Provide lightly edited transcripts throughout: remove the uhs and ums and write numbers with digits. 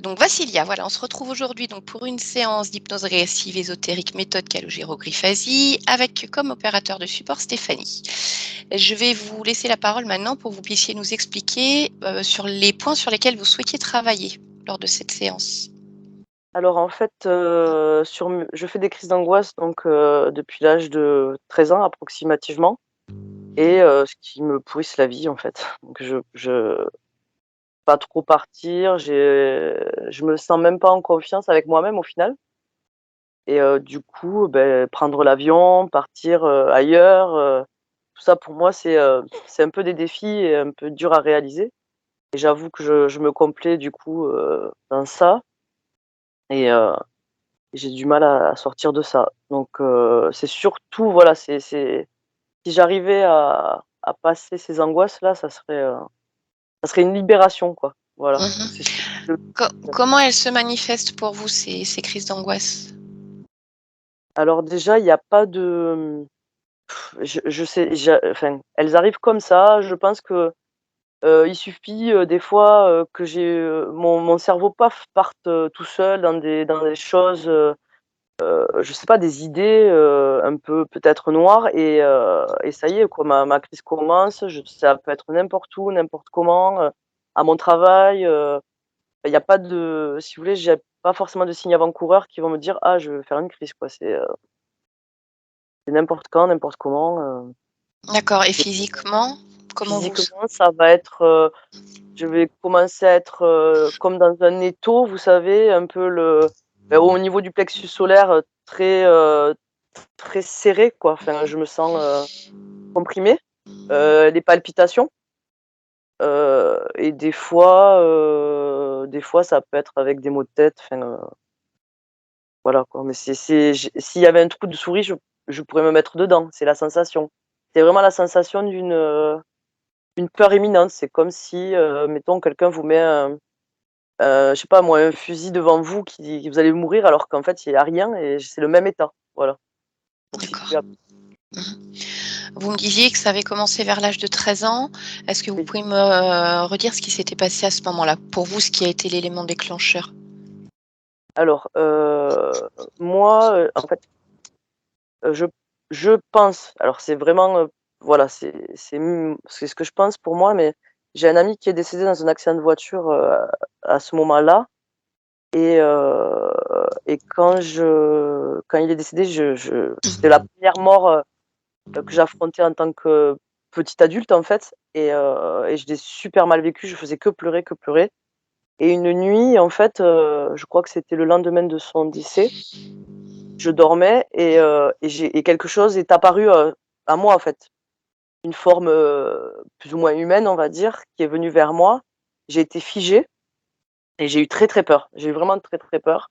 Donc Vassilia, voilà, on se retrouve aujourd'hui donc pour une séance d'hypnose régressive ésotérique méthode Calogero-Griffasi avec comme opérateur de support Stéphanie. Je vais vous laisser la parole maintenant pour que vous puissiez nous expliquer, sur les points sur lesquels vous souhaitiez travailler lors de cette séance. Alors en fait, je fais des crises d'angoisse donc depuis l'âge de 13 ans approximativement et ce qui me pourrissent la vie en fait. Donc je pas trop partir, je me sens même pas en confiance avec moi-même au final et du coup, prendre l'avion, partir, ailleurs, tout ça pour moi c'est un peu des défis et un peu dur à réaliser et j'avoue que je me complais du coup, dans ça et j'ai du mal à sortir de ça. Donc c'est surtout voilà, c'est si j'arrivais à passer ces angoisses-là, ça serait une libération, quoi. Voilà, Mmh. c'est surtout le Comment elles se manifestent pour vous ces crises d'angoisse? alors déjà, il y a pas de, je sais enfin, elles arrivent comme ça. Je pense que, il suffit, des fois, que mon cerveau paf parte, tout seul dans des choses, je sais pas, des idées, un peu peut-être noires et ça y est quoi, ma crise commence, ça peut être n'importe où, n'importe comment, à mon travail, il y a pas de si vous voulez, j'ai pas forcément de signes avant-coureurs qui vont me dire: «Ah, je vais faire une crise», quoi. C'est n'importe quand, n'importe comment, D'accord, et et physiquement, comment vous s physiquement, ça va être, je vais commencer à être, comme dans un étau, vous savez, un peu au niveau du plexus solaire, très serré, quoi. Enfin, je me sens, comprimée, les palpitations, et des fois, ça peut être avec des maux de tête, enfin, voilà, quoi. Mais s'il y avait un trou de souris, je pourrais me mettre dedans, c'est la sensation. C'est vraiment la sensation d'une peur imminente. C'est comme si, mettons, quelqu'un vous met je sais pas moi, un fusil devant vous qui dit que vous allez mourir alors qu'en fait, il y a rien et c'est le même état, voilà, pour situer d'accord. à Mmh. Vous me disiez que ça avait commencé vers l'âge de 13 ans. Est-ce que vous oui. pouvez me redire ce qui s'était passé à ce moment-là? Pour vous, ce qui a été l'élément déclencheur? Alors, moi, en fait, je pense, alors c'est vraiment, voilà, c'est ce que je pense pour moi, mais j'ai un ami qui est décédé dans un accident de voiture, à ce moment-là et quand il est décédé, c'était la première mort, que j'affrontais en tant que petit adulte, en fait et je l'ai super mal vécu. Je faisais que pleurer et une nuit, en fait, je crois que c'était le lendemain de son décès, je dormais et quelque chose est apparu, à moi, en fait. Une forme, plus ou moins humaine, on va dire, qui est venue vers moi. J'ai été figée et j'ai eu très, très peur. J'ai eu vraiment très, très peur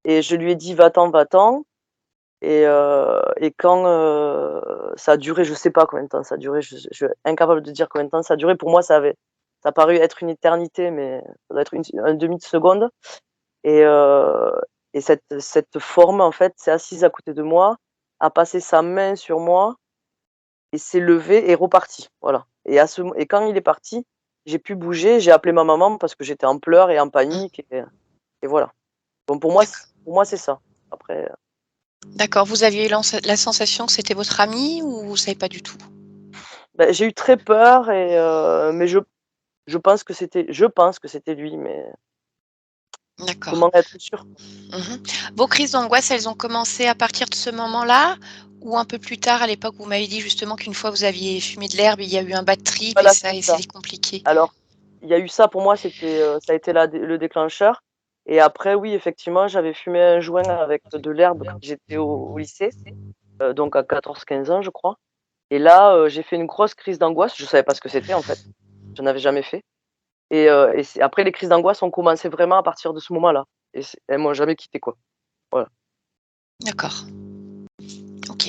et je lui ai dit: «Va-t'en, va-t'en». Et quand, ça a duré, je sais pas combien de temps ça a duré, je incapable de dire combien de temps ça a duré. Pour moi, ça a paru être une éternité, mais ça doit être un demi de seconde et heu et cette forme, en fait, s'est assise à côté de moi, a passé sa main sur moi et s'est levée et reparti, voilà et quand il est parti, j'ai pu bouger, j'ai appelé ma maman parce que j'étais en pleurs et en Mmh, panique et voilà. Donc d'accord. pour moi, c'est ça. Après, D'accord, vous aviez eu la sensation que c'était votre ami ou vous savez pas du tout? j'ai eu très peur mais je pense que c'était lui, mais D'accord. comment être sûr? Mmh. Vos crises d'angoisse, elles ont commencé à partir de ce moment-là ou un peu plus tard, à l'époque où vous m'avez dit justement qu'une fois vous aviez fumé de l'herbe, il y a eu un bad trip Voilà, c'est et ça. c'était compliqué? Alors, il y a eu ça pour moi, ça a été le déclencheur et après oui, effectivement, j'avais fumé un joint avec de l'herbe quand j'étais au lycée, donc à 14 15 ans, je crois et là, j'ai fait une grosse crise d'angoisse. Je savais pas ce que c'était, en fait. J'en avais jamais fait et c'est après les crises d'angoisse ont commencé vraiment à partir de ce moment-là et elles m'ont jamais quitté, quoi. Voilà. D'accord, OK.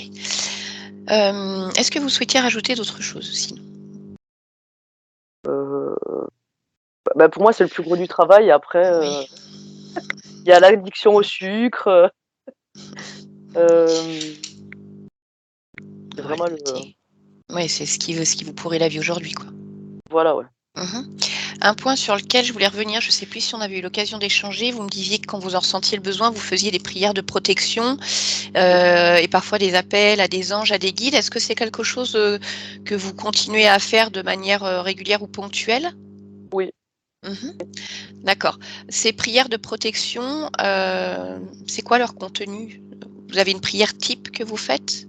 Est-ce que vous souhaitiez rajouter d'autres choses sinon? Heu, pour moi, c'est le plus gros du travail. Après, Oui, il y a l'addiction au sucre, c'est ouais, vraiment le c'est ouais, c'est ce qui vous pourrit la vie aujourd'hui, quoi. voilà, ouais. Mmh. Un point sur lequel je voulais revenir, je ne sais plus si on avait eu l'occasion d'échanger, vous me disiez que quand vous en ressentiez le besoin, vous faisiez des prières de protection, et parfois des appels à des anges, à des guides. Est-ce que c'est quelque chose, que vous continuez à faire de manière, régulière ou ponctuelle? Oui. Mmh. D'accord. Ces prières de protection, c'est quoi leur contenu? Vous avez une prière type que vous faites?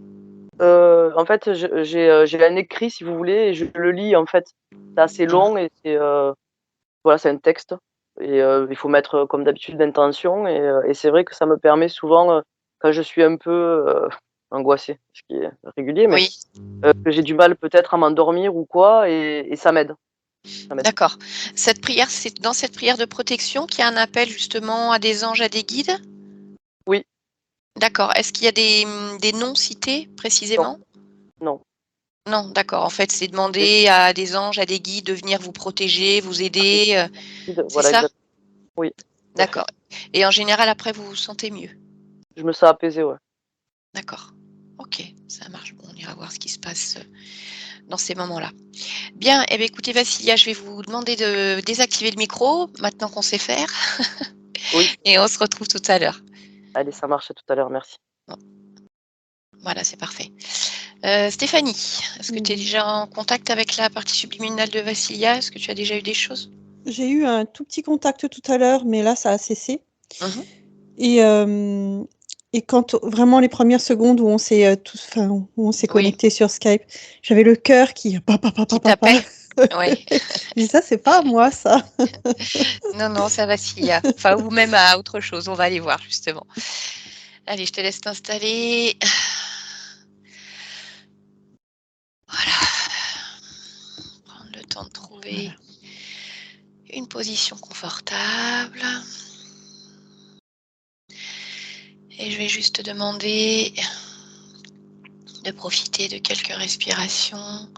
En fait, j'ai un écrit si vous voulez et je le lis en fait. C'est assez Mmh. long et voilà, c'est un texte et il faut mettre, comme d'habitude l'intention et c'est vrai que ça me permet souvent, quand je suis un peu, angoissée, ce qui est régulier, mais Oui, que j'ai du mal peut-être à m'endormir ou quoi et ça m'aide, ça m'aide. d'accord. Cette prière, c'est dans cette prière de protection qu'il y a un appel justement à des anges, à des guides? Oui, D'accord. Est-ce qu'il y a des noms cités non, précisément? non, Non, d'accord. En fait, c'est c'est demander à des anges, à des guides de venir vous protéger, vous aider, c'est voilà ça? exact oui, tout à fait. D'accord, et en général, après, vous vous sentez mieux? Je me sens apaisée, ouais. D'accord. OK, ça marche. Bon, on ira voir ce qui se passe, dans ces moments-là. Bien, eh bien, écoutez, Vassilia, je vais vous demander de désactiver le micro, maintenant qu'on sait faire, Oui, et on se retrouve tout à l'heure. allez, ça marche, à tout à l'heure, merci. Bon, voilà, c'est parfait. Stéphanie, est-ce que tu es Mmh. déjà en contact avec la partie subliminale de Vassilia? Est-ce que tu as déjà eu des choses? J'ai eu un tout petit contact tout à l'heure, mais là, ça a cessé Mmh. et hem et quand vraiment les premières secondes où on s'est, tous enfin, où on s'est Oui, connectés sur Skype, j'avais le cœur qui pa pa pa pa qui pa pa. t'appelle? Oui. Je dis: «Ça, c'est pas à moi ça». Non, non, ça Vassilia. Enfin, ou même à autre chose, on va aller voir justement. Allez, je te laisse t'installer. Voilà. Prendre le temps de Voilà. trouver une position confortable. Et je vais juste te demander de profiter de quelques respirations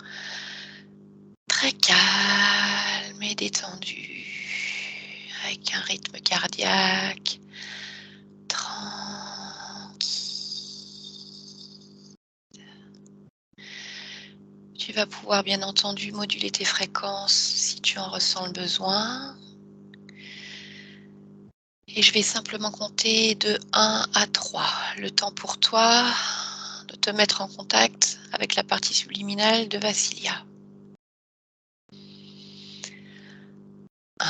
très calmes et détendues, avec un rythme cardiaque tranquille. Tu vas pouvoir bien entendu moduler tes fréquences si tu en ressens le besoin. Et je vais simplement compter de 1 à 3. Le temps pour toi de te mettre en contact avec la partie subliminale de Vassilia. 1,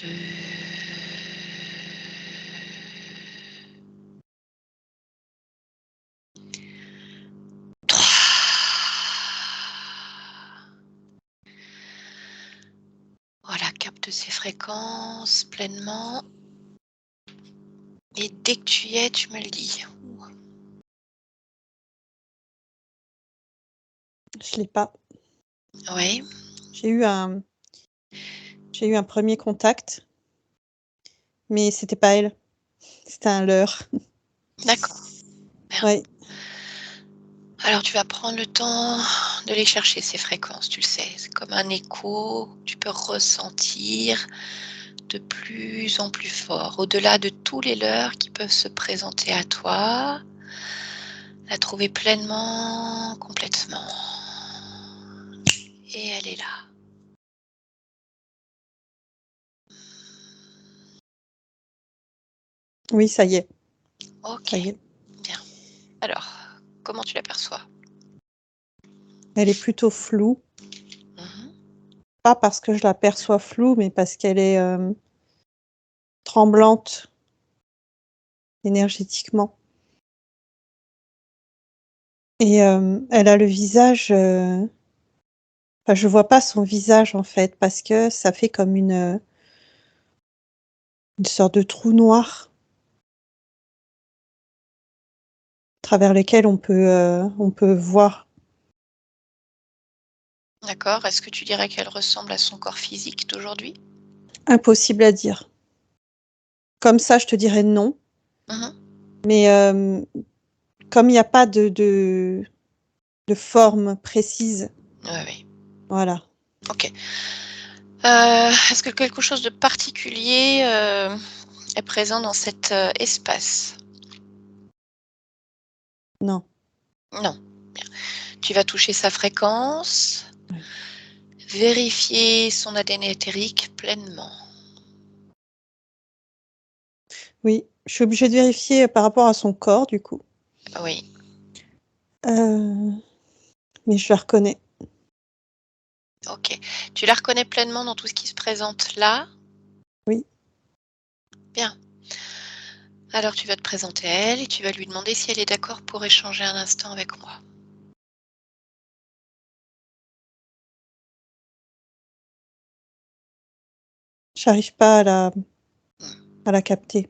2, 3. Voilà, capte ces fréquences pleinement. Et dès que tu y es, tu me le dis. Je l'ai pas. Oui, J'ai eu un j'ai eu un 1er contact, mais c'était pas elle, c'était un leurre. d'accord. Bien. Ouais, Alors tu vas prendre le temps de les chercher, ces fréquences, tu le sais. C'est comme un écho, tu peux ressentir de plus en plus fort, au-delà de tous les leurs qui peuvent se présenter à toi, la trouver pleinement, complètement. Et elle est là. oui, ça y est, Ok, ça y est. bien. Alors, comment tu l'aperçois? Elle est plutôt floue, Mhm. pas parce que je la perçois floue, mais parce qu'elle est, tremblante énergétiquement. Et elle a le visage, enfin je vois pas son visage en fait, parce que ça fait comme une sorte de trou noir, à travers lequel on peut voir. D'accord. Est-ce que tu dirais qu'elle ressemble à son corps physique d'aujourd'hui? Impossible à dire. Comme ça, je te dirais non, Mhm. mais comme il y a pas de forme précise, Oui, oui. voilà. Ok. Est-ce que quelque chose de particulier est présent dans cet espace? Non. Non. Bien. Tu vas toucher sa fréquence, Oui. vérifier son ADN éthérique pleinement. Oui, je suis obligée de vérifier par rapport à son corps, du coup. Oui. Mais je la reconnais. Ok. Tu la reconnais pleinement dans tout ce qui se présente là? Oui. Bien. Alors tu vas te présenter à elle et tu vas lui demander si elle est d'accord pour échanger un instant avec moi. J'arrive pas Hmm. à la capter.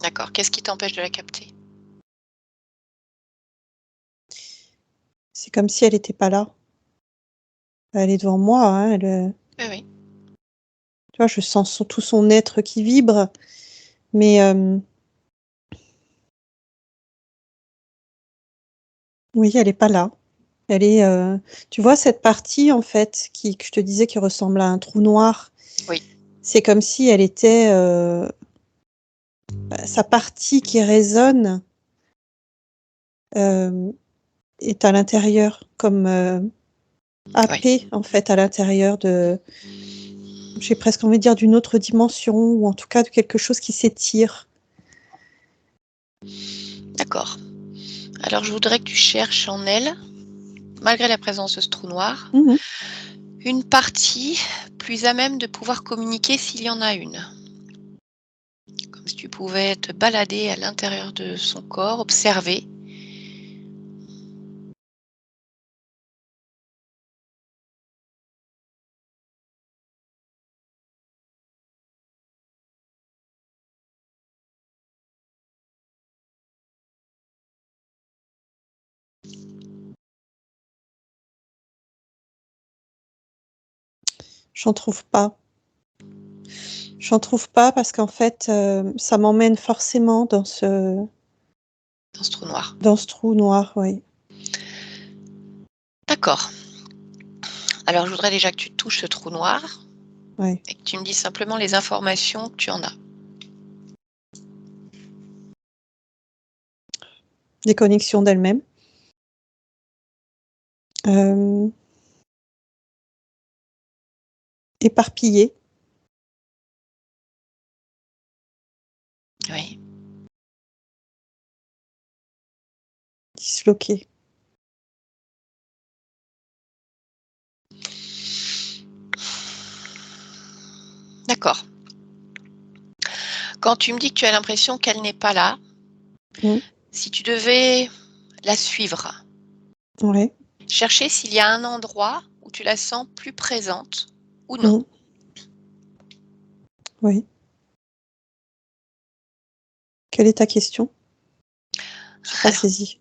D'accord. Qu'est-ce qui t'empêche de la capter? C'est comme si elle était pas là. Elle est devant moi, hein, Oui, oui. tu vois, je sens tout son être qui vibre, mais oui, elle est pas là. Elle est, tu vois cette partie en fait que je te disais qui ressemble à un trou noir? Oui. C'est comme si elle était, sa partie qui résonne, est à l'intérieur comme, Oui. happée en fait à l'intérieur j'ai presque envie de dire d'une autre dimension ou en tout cas de quelque chose qui s'étire. D'accord. Alors je voudrais que tu cherches en elle, malgré la présence de ce trou noir, Mmh. une partie plus à même de pouvoir communiquer s'il y en a une. Comme si tu pouvais te balader à l'intérieur de son corps, observer. J'en trouve pas. J'en trouve pas parce qu'en fait, ça m'emmène forcément Dans ce trou noir. dans ce trou noir, oui. D'accord. Alors je voudrais déjà que tu touches ce trou noir Ouais. et que tu me dises simplement les informations que tu en as. Déconnexion d'elle-même. Hem Éparpillée, Oui. disloquée. D'accord. Quand tu me dis que tu as l'impression qu'elle n'est pas là, Mmh. si tu devais la suivre, Ouais. chercher s'il y a un endroit où tu la sens plus présente ou non. Mmh. Oui. Quelle est ta question? J'ai pas Alors, saisi.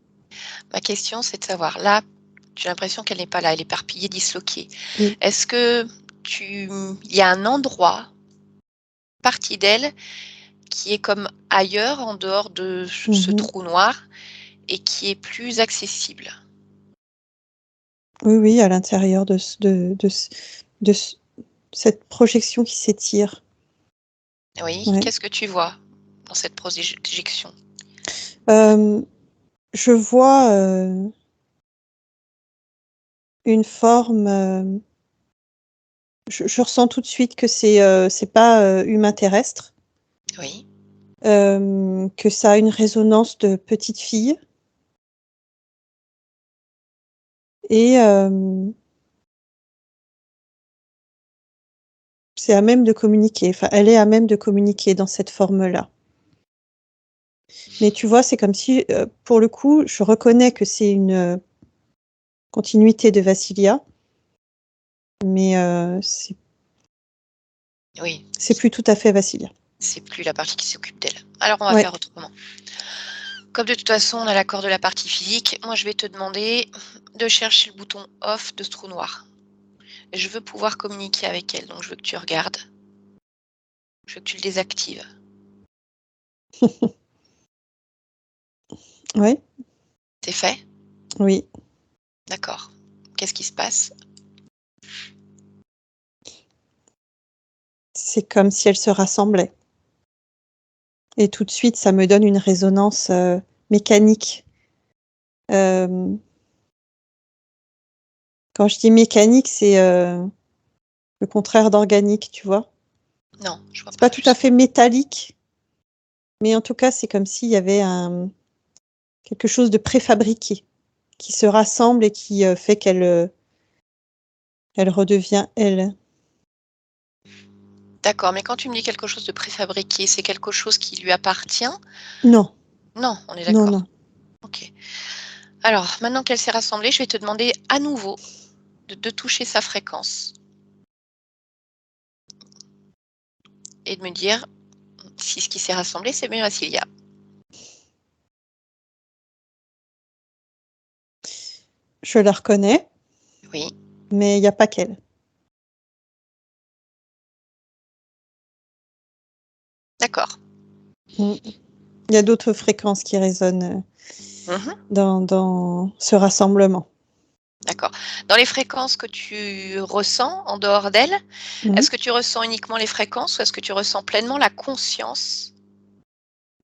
ma question, c'est de savoir, là, tu as l'impression qu'elle n'est pas là, elle est éparpillée, disloquée. Oui. Est-ce que il y a un endroit, partie d'elle, qui est comme ailleurs, en dehors de ce Mmh. trou noir et qui est plus accessible? Oui, oui, à l'intérieur de ce cette projection qui s'étire. Oui, Ouais. qu'est-ce que tu vois dans cette projection? Hem, je vois, une forme, je ressens tout de suite que c'est pas, humain terrestre, Oui, que ça a une résonance de petite fille et c'est à même de communiquer, enfin, elle est à même de communiquer dans cette forme-là. Mais tu vois, c'est comme si, pour le coup, je reconnais que c'est une, continuité de Vassilia, mais oui, c'est plus tout à fait Vassilia. c'est plus la partie qui s'occupe d'elle. Alors on va Ouais. faire autrement. Comme de toute façon, on a l'accord de la partie physique, moi je vais te demander de chercher le bouton off de ce trou noir. Je veux pouvoir communiquer avec elle, donc je veux que tu regardes. Je veux que tu le désactives. Ouais, C'est fait? oui. D'accord. Qu'est-ce qui se passe? C'est comme si elles se rassemblaient et tout de suite, ça me donne une résonance, mécanique. Quand je dis mécanique, c'est le contraire d'organique, tu vois. Non, je vois C'est pas. pas tout à fait métallique, mais en tout cas, c'est comme s'il y avait quelque chose de préfabriqué qui se rassemble et qui fait qu'elle elle redevient elle. D'accord, mais quand tu me dis quelque chose de préfabriqué, c'est quelque chose qui lui appartient? Non, Non, on est non, d'accord. non. OK. Alors, maintenant qu'elle s'est rassemblée, je vais te demander à nouveau de toucher sa fréquence et de me dire si ce qui s'est rassemblé, c'est bien Vassilia. Je la reconnais, Oui, mais il n'y a pas qu'elle. d'accord. Il y a d'autres fréquences qui résonnent Mmh. dans ce rassemblement. D'accord. Dans les fréquences que tu ressens en dehors d'elle, Mhm. est-ce que tu ressens uniquement les fréquences ou est-ce que tu ressens pleinement la conscience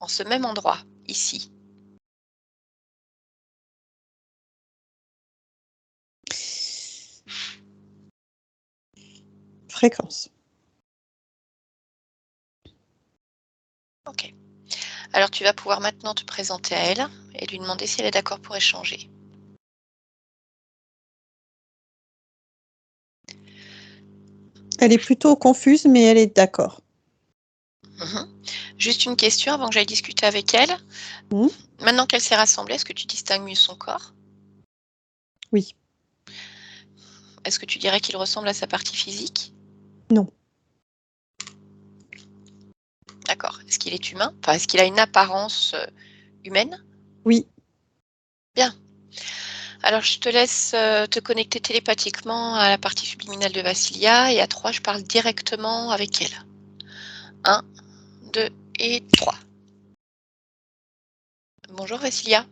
en ce même endroit, ici? Fréquence. OK. Alors tu vas pouvoir maintenant te présenter à elle et lui demander si elle est d'accord pour échanger. Elle est plutôt confuse, mais elle est d'accord. Mmh. Juste une question avant que j'aille discuter avec elle. Mhm. Maintenant qu'elle s'est rassemblée, est-ce que tu distingues mieux son corps? Oui, Est-ce que tu dirais qu'il ressemble à sa partie physique? non, D'accord. Est-ce qu'il est humain? Enfin, est-ce qu'il a une apparence, humaine? oui. Bien. Alors je te laisse, te connecter télépathiquement à la partie subliminale de Vassilia et à 3, je parle directement avec elle. 1, 2 et 3. Bonjour Vassilia.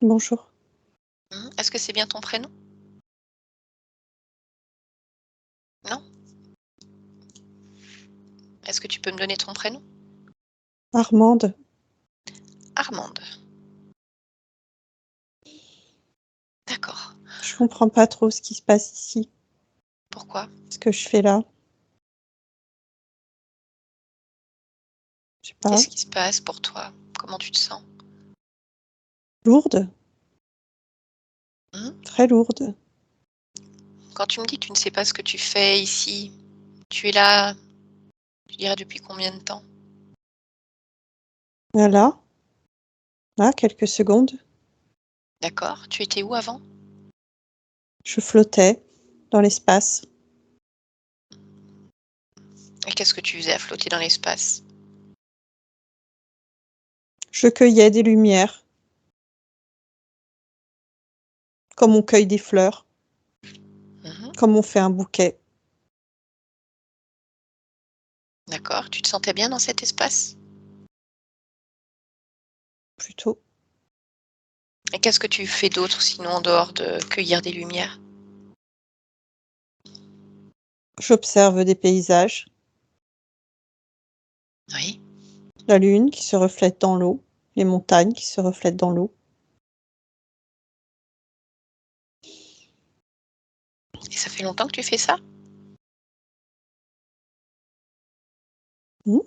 Bonjour. Est-ce que c'est bien ton prénom? Non? Est-ce que tu peux me donner ton prénom? Armande, Armande. D'accord. je comprends pas trop ce qui se passe ici, Pourquoi? ce que je fais là. Je sais pas. Qu'est-ce qui se passe pour toi? Comment tu te sens? Lourde, Mmh. très lourde. Quand tu me dis que tu ne sais pas ce que tu fais ici, tu es là, tu dirais depuis combien de temps? Voilà, là, quelques secondes. D'accord. Tu étais où avant? Je flottais dans l'espace. Et qu'est-ce que tu faisais à flotter dans l'espace? Je cueillais des lumières, comme on cueille des fleurs, Mmh. comme on fait un bouquet. D'accord. Tu te sentais bien dans cet espace? Plutôt. Et qu'est-ce que tu fais d'autre sinon en dehors de cueillir des lumières? J'observe des paysages, Oui. la lune qui se reflète dans l'eau, les montagnes qui se reflètent dans l'eau. Et ça fait longtemps que tu fais ça? Mmh.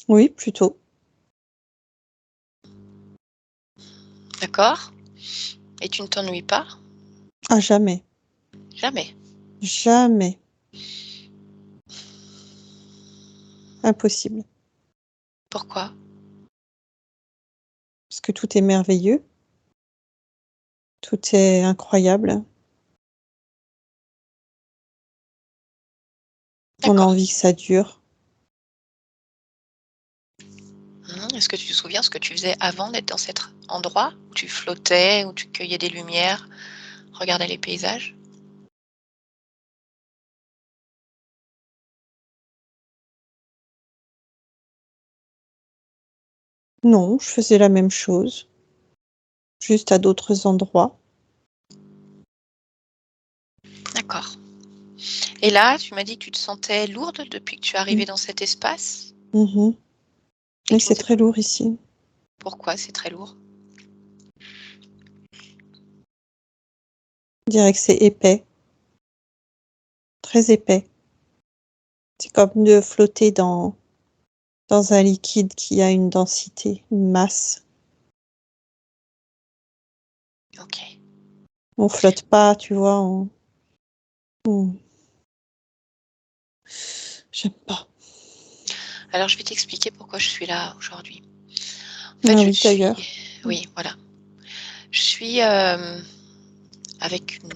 Oui, plutôt. D'accord. Et tu ne t'ennuies pas? Ah, jamais, Jamais. jamais. Impossible. Pourquoi? Parce que tout est merveilleux, tout est incroyable. On a D'accord. envie que ça dure. Est-ce que tu te souviens ce que tu faisais avant d'être dans cet endroit où tu flottais, où tu cueillais des lumières, regardais les paysages? Non, je faisais la même chose, juste à d'autres endroits. D'accord. Et là, tu m'as dit que tu te sentais lourde depuis que tu es Mmh. arrivée dans cet espace Mmh. et Oui, tu ne c'est sais très lourd ici. Pourquoi c'est très lourd? Je dirais que c'est épais, très épais. C'est comme de flotter dans un liquide qui a une densité, une masse. Ok. On flotte pas, tu vois. J'aime pas. Alors, je vais t'expliquer pourquoi je suis là aujourd'hui. En fait, Ah je oui, suis... d'ailleurs. Oui, voilà. Je suis avec une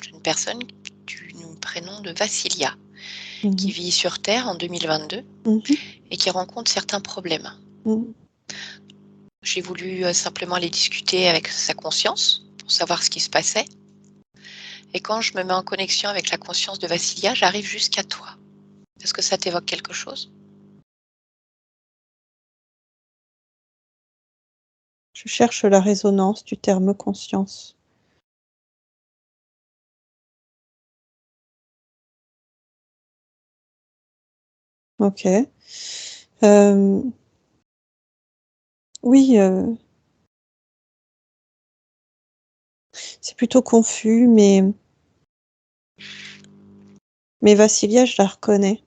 jeune personne du prénom de Vassilia, qui Mhm. vit sur Terre en 2022 Mhm. et qui rencontre certains problèmes. Mhm. J'ai voulu simplement aller discuter avec sa conscience pour savoir ce qui se passait. Et quand je me mets en connexion avec la conscience de Vassilia, j'arrive jusqu'à toi. Est-ce que ça t'évoque quelque chose? Je cherche la résonance du terme conscience. Ok. Oui, c'est plutôt confus, mais Vassilia, je la reconnais.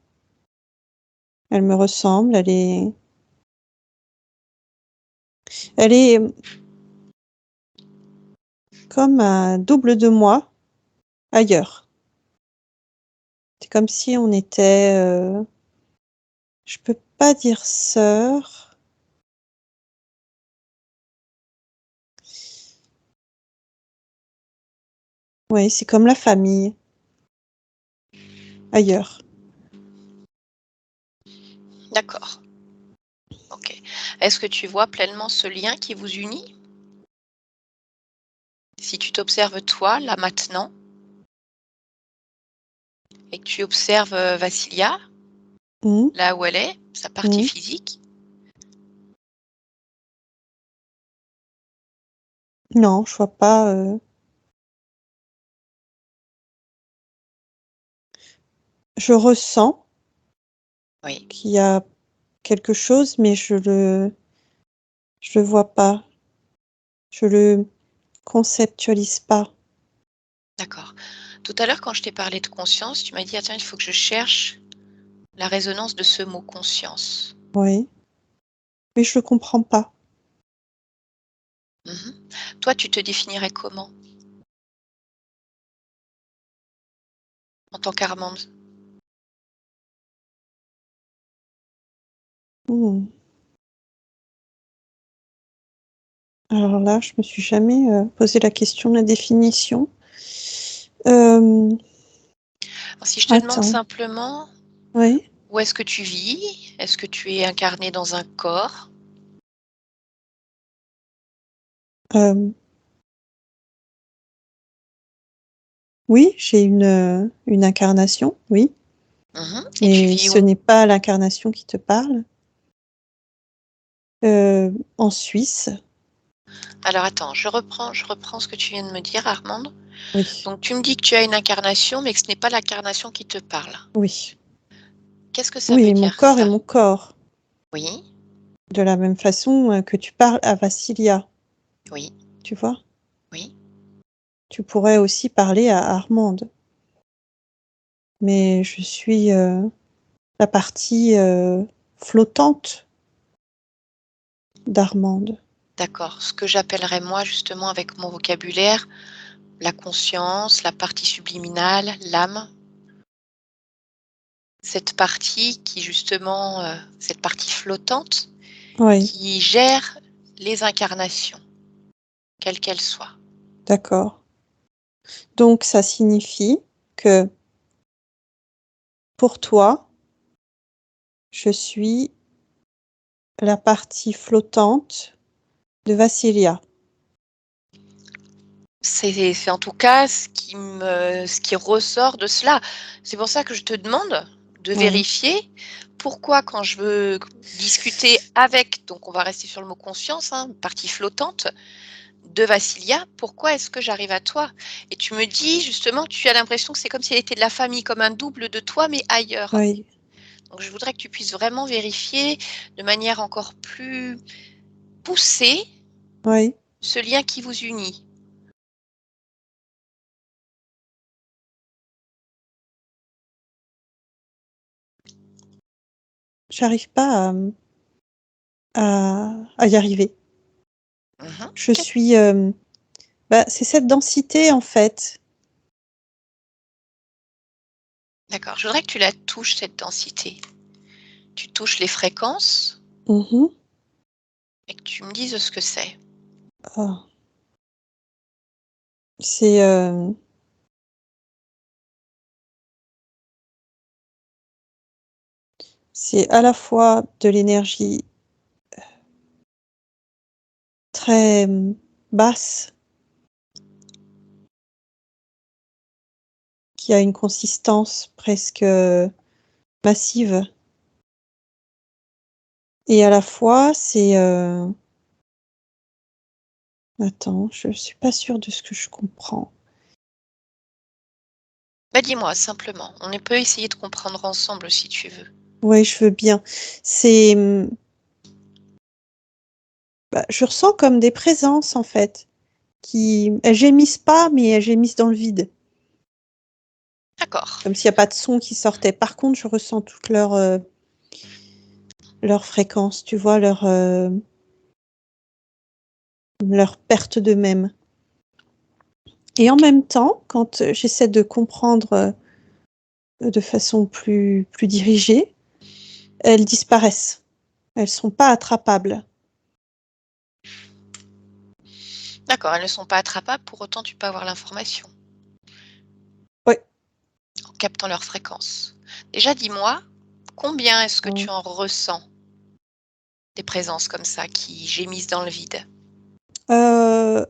Elle me ressemble, elle est comme un double de moi ailleurs. C'est comme si on était, je peux pas dire sœur. Oui, c'est comme la famille ailleurs. D'accord. Ok. Est-ce que tu vois pleinement ce lien qui vous unit? Si tu t'observes toi, là maintenant, et que tu observes Vassilia, Mmh. là où elle est, sa partie Mmh. physique, Non, je vois pas, je ressens oui, qu'il y a quelque chose, mais je le vois pas. Je le conceptualise pas. d'accord. Tout à l'heure, quand je t'ai parlé de conscience, tu m'as dit, attends, il faut que je cherche la résonance de ce mot conscience. Oui, mais je le comprends pas. Mhm. Toi, tu te définirais comment en tant qu'Armande? Mmh. Alors là, je me suis jamais, posé la question de la définition. Hem, Alors, si je te demande attends, simplement, oui, où est-ce que tu vis? Est-ce que tu es incarné dans un corps? hem, oui, j'ai une incarnation, oui, Mhm. Et tu mais vis ce où? n'est pas l'incarnation qui te parle. En Suisse, Alors attends, je reprends ce que tu viens de me dire, Armande. oui, Donc tu me dis que tu as une incarnation, mais que ce n'est pas l'incarnation qui te parle. oui, Qu'est-ce que ça veut oui, mon dire corps est ça? mon corps, Oui, de la même façon, que tu parles à Vassilia, oui, tu vois? oui. Tu pourrais aussi parler à Armande, mais je suis, la partie, flottante d'Armande. D'accord. Ce que j'appellerais moi justement avec mon vocabulaire, la conscience, la partie subliminale, l'âme, cette partie qui justement, cette partie flottante Oui, qui gère les incarnations, quelles qu'elles soient. d'accord. Donc ça signifie que, pour toi, je suis la partie flottante de Vassilia? C'est en tout cas ce qui ressort de cela. C'est pour ça que je te demande de Oui, vérifier pourquoi quand je veux discuter avec, donc on va rester sur le mot conscience, hein, partie flottante de Vassilia, pourquoi est-ce que j'arrive à toi? Et tu me dis justement que tu as l'impression que c'est comme si elle était de la famille, comme un double de toi, mais ailleurs. oui, Donc je voudrais que tu puisses vraiment vérifier de manière encore plus pousser Oui. ce lien qui vous unit. J'arrive pas à y arriver. Mmh. Je suis, c'est cette densité, en fait. D'accord, je voudrais que tu la touches cette densité. Tu touches les fréquences Mmh. et que tu me dises ce que c'est. Ah. C'est, c'est à la fois de l'énergie très, basse, qui a une consistance presque, massive et à la fois c'est, attends, je suis pas sûre de ce que je comprends. Bah, dis-moi simplement, on peut essayer de comprendre ensemble si tu veux. Ouais, je veux bien. C'est, je ressens comme des présences, en fait, qui elles gémissent pas, mais elles gémissent dans le vide, D'accord, comme s'il y a pas de son qui sortait. Par contre, je ressens toute leur fréquence, tu vois? Leur perte d'eux-mêmes et en même temps, quand, j'essaie de comprendre, de façon plus dirigée, elles disparaissent. Elles sont pas attrapables. d'accord, elles ne sont pas attrapables, pour autant tu peux avoir l'information Ouais. en captant leur fréquence. Déjà dis-moi, combien est-ce que Mmh. tu en ressens des présences comme ça qui gémissent dans le vide? 1,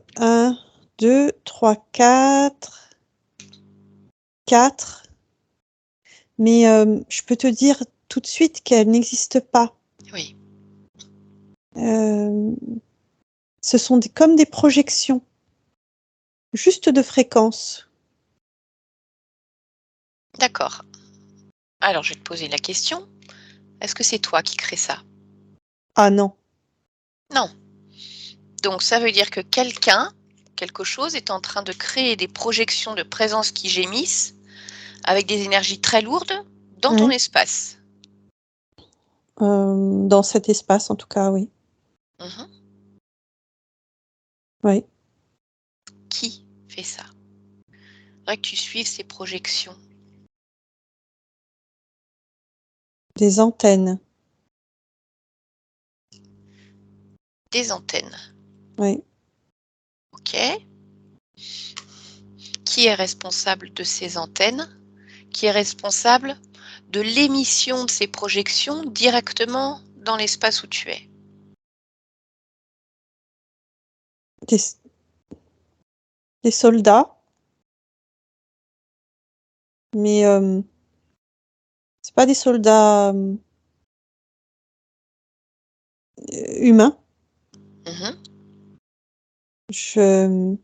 2, 3, 4, mais je peux te dire tout de suite qu'elles n'existent pas. Oui, Hem, Ce sont comme des projections, juste de fréquences. d'accord. Alors je vais te poser la question, est-ce que c'est toi qui crée ça? Ah non. Non. Donc ça veut dire que quelqu'un, quelque chose est en train de créer des projections de présence qui gémissent avec des énergies très lourdes dans ton Ouais. espace. Dans cet espace, en tout cas, oui. Mmh. Oui. Qui fait ça? Faudrait que tu suives ces projections. Des antennes. Des antennes, Oui. OK. Qui est responsable de ces antennes? Qui est responsable de l'émission de ces projections directement dans l'espace où tu es? Des des soldats, mais c'est pas des soldats, humains. Mmh. Je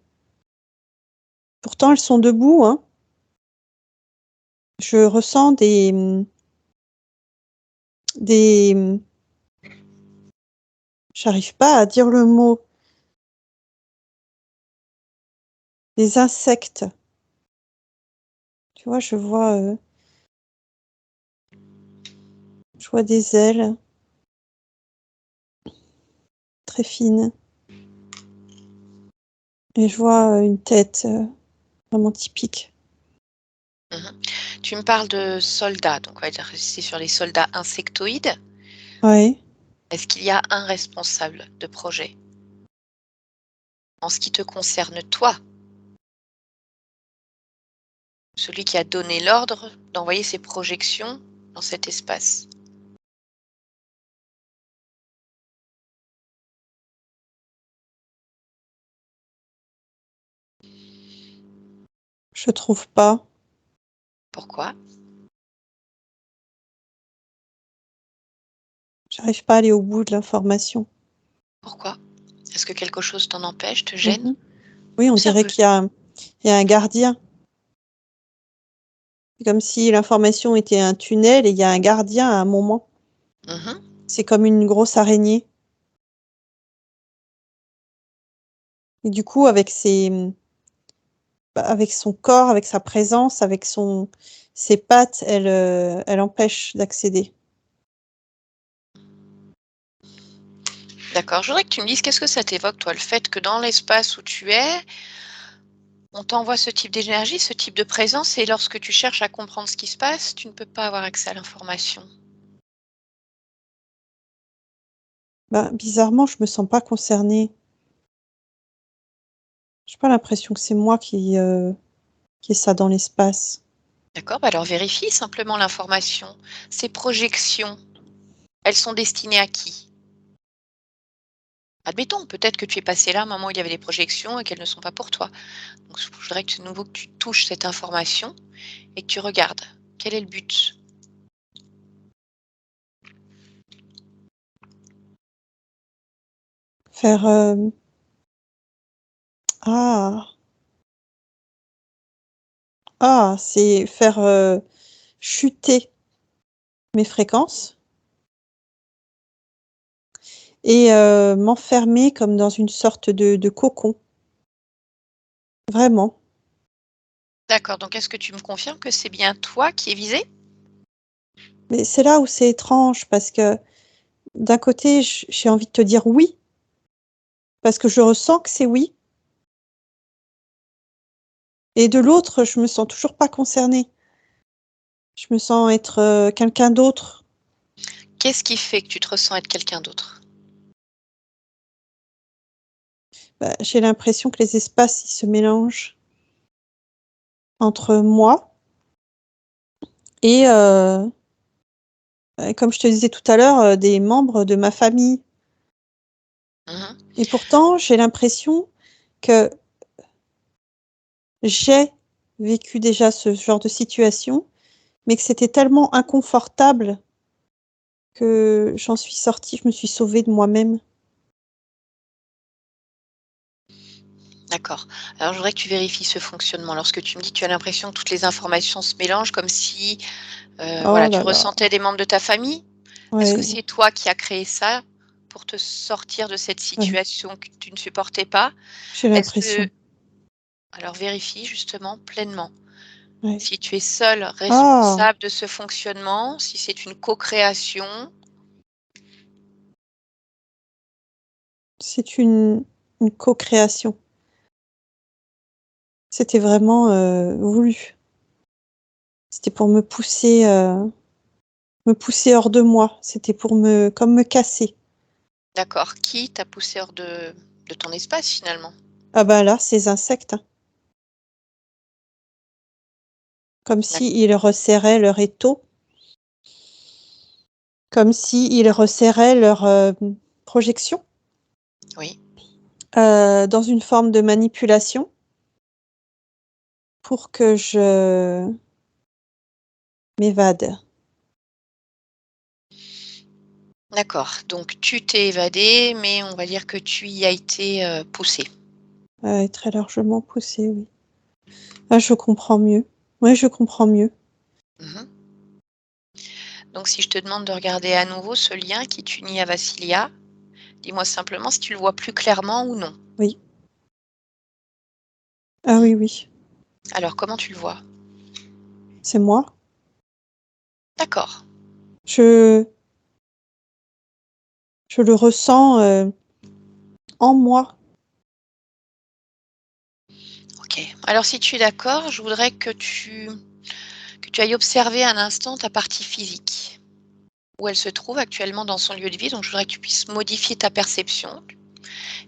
Pourtant elles sont debout, hein. Je ressens des, j'arrive pas à dire le mot, des insectes. Tu vois? Je vois des ailes très fines et je vois, une tête, vraiment typique. Mmh. Tu me parles de soldats, donc on va dire rester sur les soldats insectoïdes. Ouais. Est-ce qu'il y a un responsable de projet? En ce qui te concerne toi, celui qui a donné l'ordre d'envoyer ses projections dans cet espace? Je trouve pas. Pourquoi? J'arrive pas à aller au bout de l'information. Pourquoi? Est-ce que quelque chose t'en empêche, te gêne? Mmh. Oui, on dirait Observe-le. qu'il y a un gardien. C'est comme si l'information était un tunnel et il y a un gardien à un moment. Mmh. C'est comme une grosse araignée. Et du coup, avec son corps, avec sa présence, avec ses pattes, elle empêche d'accéder. D'accord. Je voudrais que tu me dises qu'est-ce que ça t'évoque, toi, le fait que dans l'espace où tu es, on t'envoie ce type d'énergie, ce type de présence, et lorsque tu cherches à comprendre ce qui se passe, tu ne peux pas avoir accès à l'information. Bizarrement, je me sens pas concernée. J'ai pas l'impression que c'est moi qui ai ça dans l'espace. D'accord? Alors vérifie simplement l'information. Ces projections, elles sont destinées à qui? Admettons, peut-être que tu es passé là à un moment où il y avait des projections et qu'elles ne sont pas pour toi. Donc je voudrais que de nouveau que tu touches cette information et que tu regardes. Quel est le but? Faire, ah! Ah! C'est faire, chuter mes fréquences et m'enfermer comme dans une sorte de cocon. Vraiment. D'accord, donc est-ce que tu me confirmes que c'est bien toi qui es visé? Mais c'est là où c'est étrange parce que d'un côté, j'ai envie de te dire oui, parce que je ressens que c'est oui, et de l'autre, je me sens toujours pas concernée. Je me sens être, quelqu'un d'autre. Qu'est-ce qui fait que tu te ressens être quelqu'un d'autre? J'ai l'impression que les espaces, ils se mélangent entre moi et comme je te disais tout à l'heure, des membres de ma famille, Mmh. et pourtant, j'ai l'impression que j'ai vécu déjà ce genre de situation, mais que c'était tellement inconfortable que j'en suis sortie, je me suis sauvée de moi-même. D'accord. Alors je voudrais que tu vérifies ce fonctionnement. Lorsque tu me dis que tu as l'impression que toutes les informations se mélangent comme si, voilà, Oh tu là là, ressentais des membres de ta famille? Est-ce que ouais, c'est toi qui as créé ça pour te sortir de cette ouais, situation que tu ne supportais pas? j'ai Est-ce que l'impression, alors vérifie justement pleinement ouais. si tu es seul Ah! responsable de ce fonctionnement, si c'est une co-création. C'est une co-création. C'était vraiment, voulu. C'était pour me pousser hors de moi. C'était pour me casser. D'accord. Qui t'a poussé hors de ton espace finalement? Ah bah là, ces insectes, hein, comme D'ac s'ils resserraient leur étau, comme s'ils resserraient leur, projection, oui. dans une forme de manipulation pour que je m'évade. D'accord, donc tu t'es évadé, mais on va dire que tu y as été, poussé. Très largement poussée, oui. Ah, je comprends mieux. Ouais, je comprends mieux. Mmh. Donc si je te demande de regarder à nouveau ce lien qui t'unit à Vassilia, dis-moi simplement si tu le vois plus clairement ou non? Oui. Ah Mmh. oui, oui, Alors comment tu le vois? c'est moi. D'accord, Je je le ressens, en moi. OK. Alors si tu es d'accord, je voudrais que tu ailles observer un instant ta partie physique, où elle se trouve actuellement dans son lieu de vie. Donc je voudrais que tu puisses modifier ta perception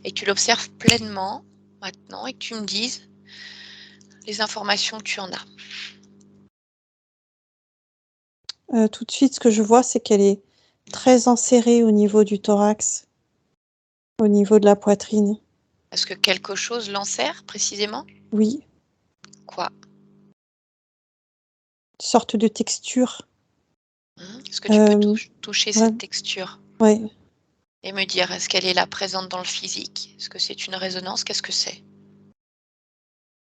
et que tu l'observes pleinement maintenant et que tu me dises les informations que tu en as. Tout de suite, ce que je vois, c'est qu'elle est très enserrée au niveau du thorax, au niveau de la poitrine. Est-ce que quelque chose l'enserre précisément? Oui, Quoi? une sorte de texture. Mmh. Est-ce que tu peux Hem, toucher ouais, cette texture ouais. et me dire est-ce qu'elle est là présente dans le physique? Est-ce que c'est une résonance? Qu'est-ce que c'est?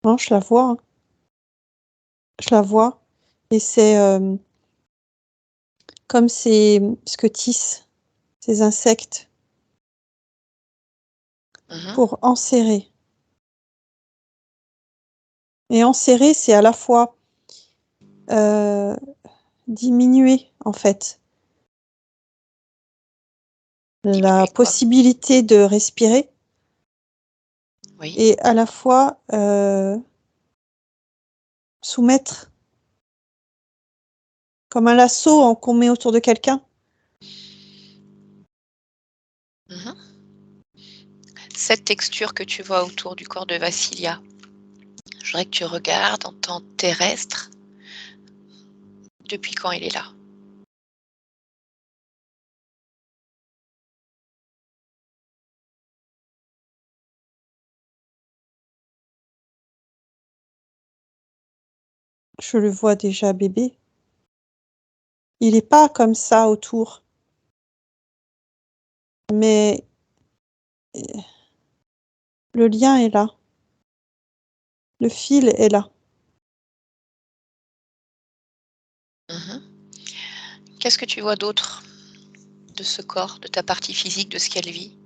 Non, je la vois, hein. Je la vois, et c'est, comme ce que tissent ces insectes Mmh. pour enserrer. Et enserrer, c'est à la fois diminuer, en fait, la Diminuer quoi? possibilité de respirer Oui. et à la fois soumettre comme un lasso qu'on met autour de quelqu'un. Mhm. Cette texture que tu vois autour du corps de Vassilia, je voudrais que tu regardes en temps terrestre depuis quand il est là. Je le vois déjà bébé. Il est pas comme ça autour. Mais le lien est là. Le fil est là. Mhm. Qu'est-ce que tu vois d'autre de ce corps, de ta partie physique, de ce qu'elle vit?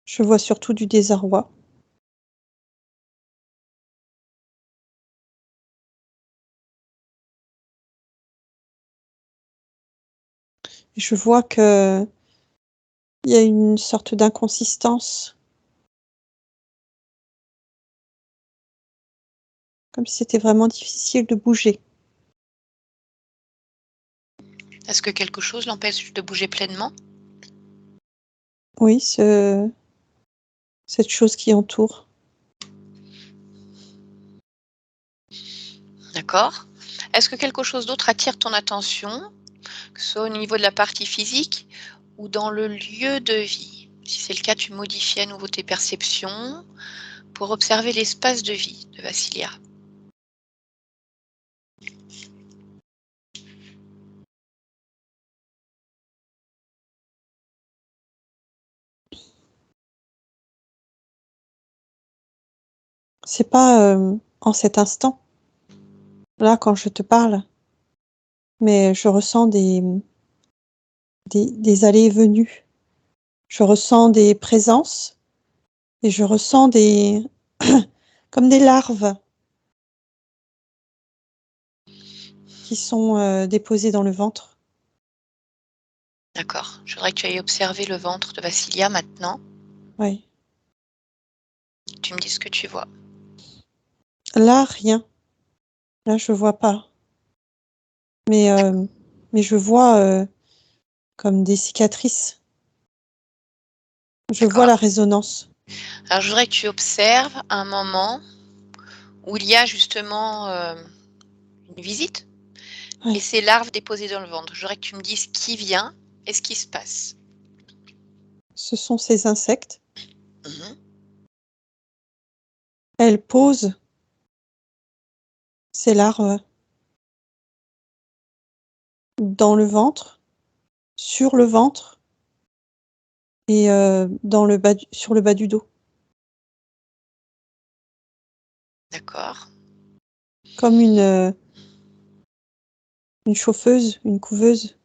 Je vois surtout du désarroi. Je vois que il y a une sorte d'inconsistance. Comme si c'était vraiment difficile de bouger. Est-ce que quelque chose l'empêche de bouger pleinement? Oui, cette chose qui entoure. D'accord. Est-ce que quelque chose d'autre attire ton attention, que ce soit au niveau de la partie physique ou dans le lieu de vie? Si c'est le cas, tu modifies à nouveau tes perceptions pour observer l'espace de vie de Vassilia. C'est pas en cet instant, là, quand je te parle, mais je ressens des allées et venues. Je ressens des présences et je ressens des comme des larves qui sont déposées dans le ventre. D'accord. Je voudrais que tu ailles observer le ventre de Vassilia maintenant. Oui. Tu me dis ce que tu vois. Là, rien. Là, je vois pas. Mais je vois comme des cicatrices. Je vois D'accord. la résonance. Alors, je voudrais que tu observes un moment où il y a justement une visite et Oui. ces larves déposées dans le ventre. Je voudrais que tu me dises qui vient et ce qui se passe. Ce sont ces insectes. Mhm. Elles posent ces larves dans le ventre, sur le ventre et sur le bas du dos, D'accord. comme une chauffeuse, une couveuse,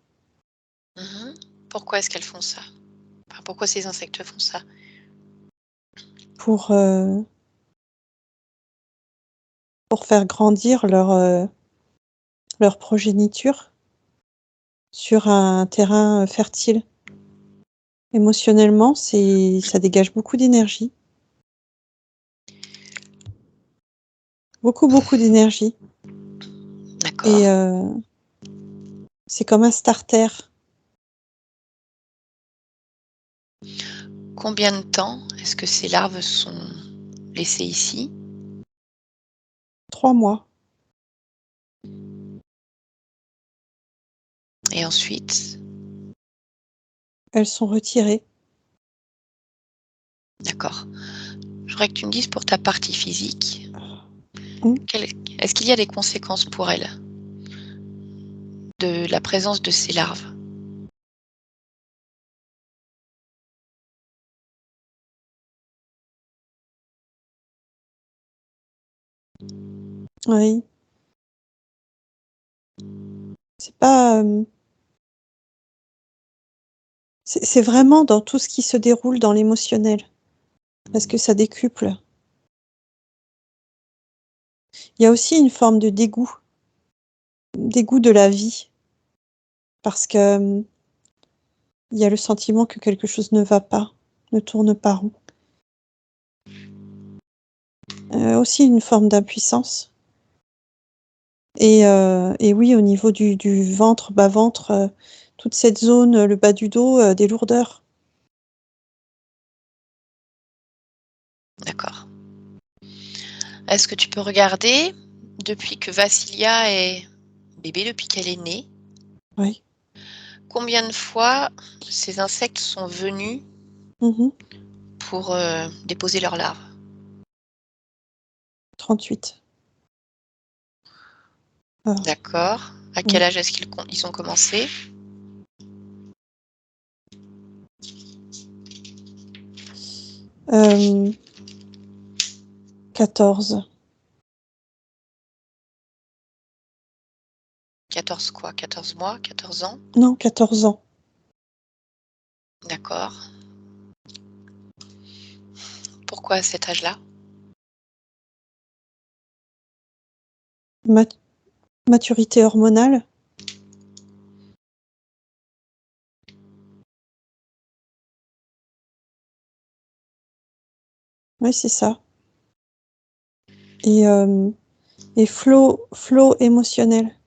Mhm. Pourquoi est-ce qu'elles font ça? Enfin, pourquoi ces insectes font ça? pour, heu, pour faire grandir leur progéniture sur un terrain fertile. Émotionnellement, ça dégage beaucoup d'énergie, beaucoup, beaucoup d'énergie D'accord. et c'est comme un starter. Combien de temps est-ce que ces larves sont laissées ici? 3 mois. Et ensuite, Elles sont retirées. d'accord. Je voudrais que tu me dises pour ta partie physique, Mmh, est-ce qu'il y a des conséquences pour elle de la présence de ces larves? oui. C'est pas, C'est vraiment dans tout ce qui se déroule dans l'émotionnel, parce que ça décuple. Il y a aussi une forme de dégoût de la vie, parce que il y a le sentiment que quelque chose ne va pas, ne tourne pas rond. Aussi une forme d'impuissance. Et oui, au niveau du ventre, bas-ventre, toute cette zone, le bas du dos, des lourdeurs. D'accord. Est-ce que tu peux regarder, depuis que Vassilia est bébé, depuis qu'elle est née, Oui. combien de fois ces insectes sont venus Mmh. pour déposer leurs larves? 38. Ah, D'accord. À quel âge est-ce ils ont commencé? 14. 14 quoi? 14 mois? 14 ans? Non, 14 ans. D'accord. Pourquoi à cet âge-là? Maturité hormonale. Oui, c'est ça. Et flot émotionnel.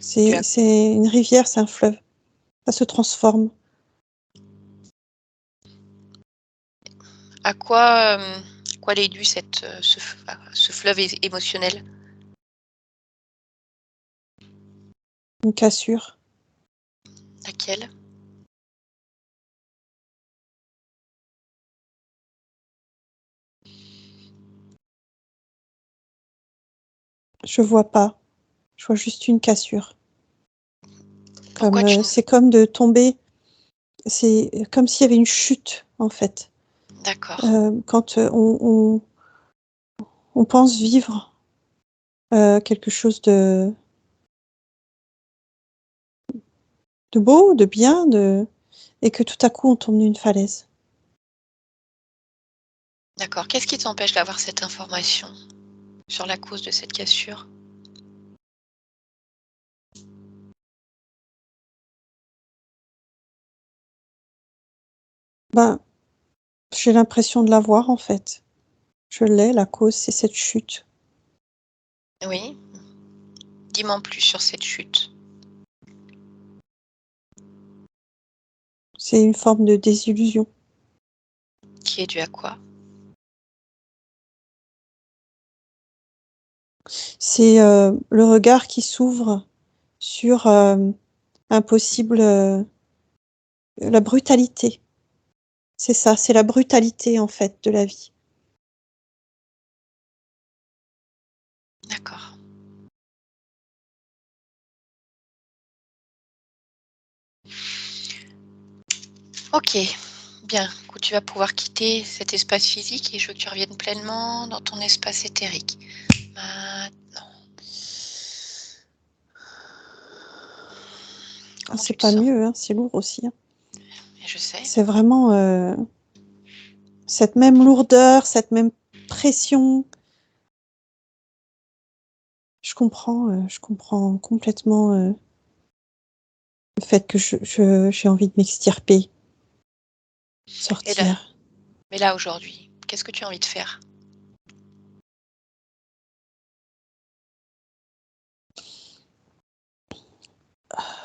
Tu C'est une rivière, c'est un fleuve. Ça se transforme. À quoi est dû ce fleuve émotionnel? Une cassure. Laquelle? Je vois pas. Je vois juste une cassure. Pourquoi tu... C'est comme de tomber. C'est comme s'il y avait une chute, en fait. D'accord. Quand on pense vivre quelque chose de beau, de bien, et que tout à coup on tombe d'une falaise. D'accord. Qu'est-ce qui t'empêche d'avoir cette information sur la cause de cette cassure? Ben, j'ai l'impression de l'avoir, en fait. Je l'ai, la cause, c'est cette chute. Oui. Dis-moi en plus sur cette chute. C'est une forme de désillusion. Qui est due à quoi? C'est le regard qui s'ouvre sur un possible, la brutalité. C'est ça, c'est la brutalité, en fait, de la vie. D'accord. Ok. Bien. Écoute, tu vas pouvoir quitter cet espace physique et je veux que tu reviennes pleinement dans ton espace éthérique. Maintenant. Ah, Comment c'est tu te pas sens? mieux, hein, c'est lourd aussi, hein. Je sais. C'est vraiment cette même lourdeur, cette même pression. Je comprends complètement le fait que j'ai envie de m'extirper, Et là, sortir, mais là aujourd'hui, qu'est-ce que tu as envie de faire?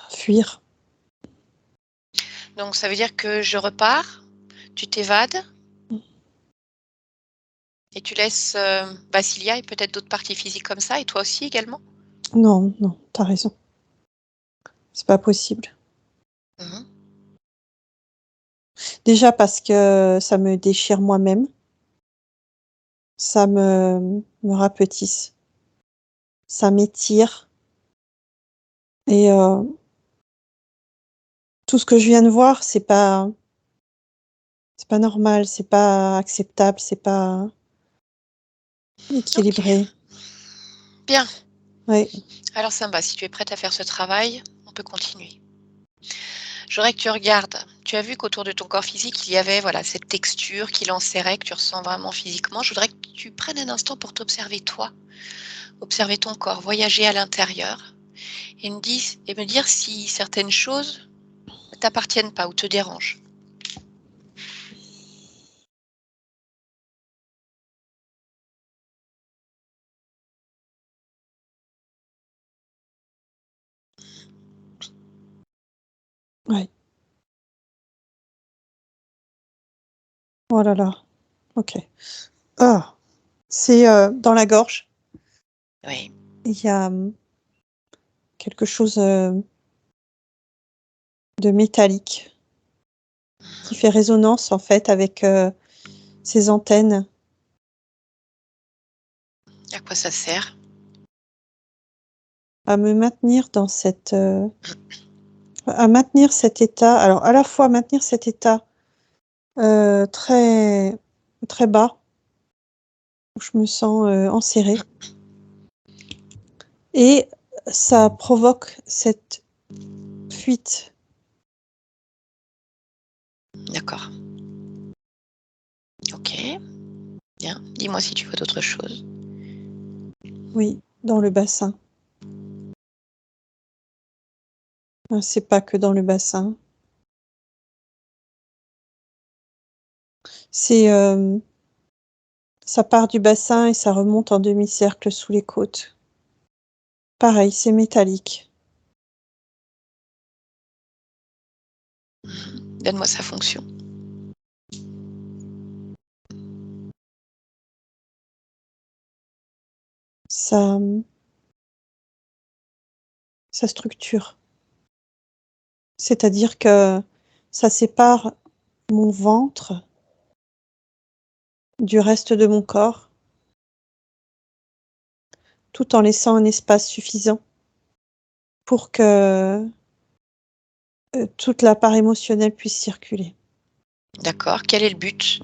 fuir. Donc ça veut dire que je repars, tu t'évades et tu laisses Vassilia et peut-être d'autres parties physiques comme ça, et toi aussi également? Non, non, t'as raison. C'est pas possible. Mhm. Déjà parce que ça me déchire moi-même, ça me rapetisse, ça m'étire et tout ce que je viens de voir, c'est pas normal, c'est pas acceptable, c'est pas Ok, équilibré. bien. Ouais. Alors Samba, si tu es prête à faire ce travail, on peut continuer. Je voudrais que tu regardes. Tu as vu qu'autour de ton corps physique, il y avait voilà, cette texture qui l'enserrait, que tu ressens vraiment physiquement. Je voudrais que tu prennes un instant pour t'observer toi, observer ton corps, voyager à l'intérieur et me dire si certaines choses ne t'appartiennent pas ou te dérangent. Ouais. Oh là là. OK. Ah! C'est, dans la gorge. Oui, Il y a, quelque chose, de métallique qui fait résonance, en fait, avec, ces antennes. à quoi ça sert? À me maintenir dans cette, à maintenir cet état, alors à la fois maintenir cet état, très très bas, où je me sens, enserrée, et ça provoque cette fuite. D'accord. OK, bien. Dis-moi si tu vois d'autres choses. Oui, dans le bassin. C'est pas que dans le bassin. C'est, ça part du bassin et ça remonte en demi-cercle sous les côtes. Pareil, c'est métallique. Donne-moi sa fonction. Ça, ça structure. C'est-à-dire que ça sépare mon ventre du reste de mon corps, tout en laissant un espace suffisant pour que, toute la part émotionnelle puisse circuler. D'accord, quel est le but?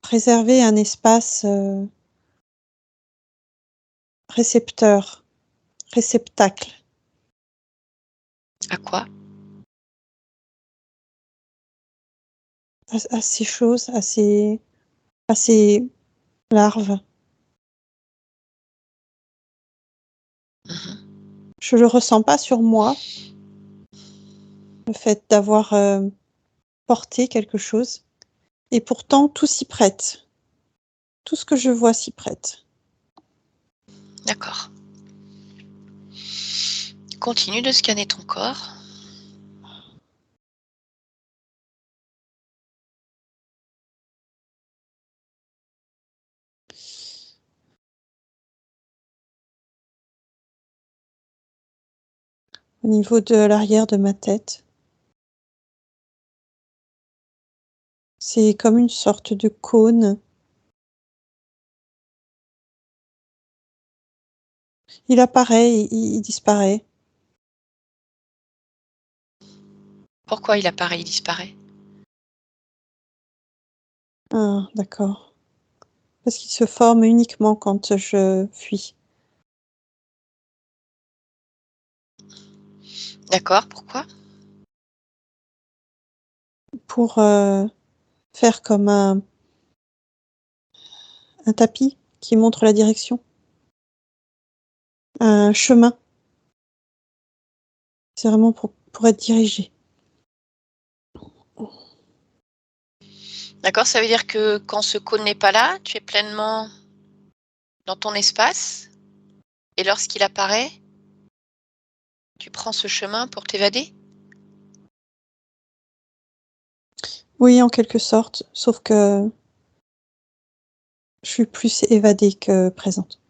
Préserver un espace, récepteur, réceptacle À quoi? à ces choses, à ces larves. Mmh. Je le ressens pas sur moi, le fait d'avoir, porté quelque chose, et pourtant tout s'y prête. Tout ce que je vois s'y prête. D'accord. Continue de scanner ton corps. Au niveau de l'arrière de ma tête, c'est comme une sorte de cône. Il apparaît et il disparaît. Pourquoi il apparaît, il disparaît? Ah, d'accord. Parce qu'il se forme uniquement quand je fuis. D'accord, pourquoi? Pour, faire comme un tapis qui montre la direction, un chemin. C'est vraiment pour être dirigé. D'accord, ça veut dire que quand ce cône n'est pas là, tu es pleinement dans ton espace et lorsqu'il apparaît, tu prends ce chemin pour t'évader? Oui, en quelque sorte, sauf que je suis plus évadée que présente.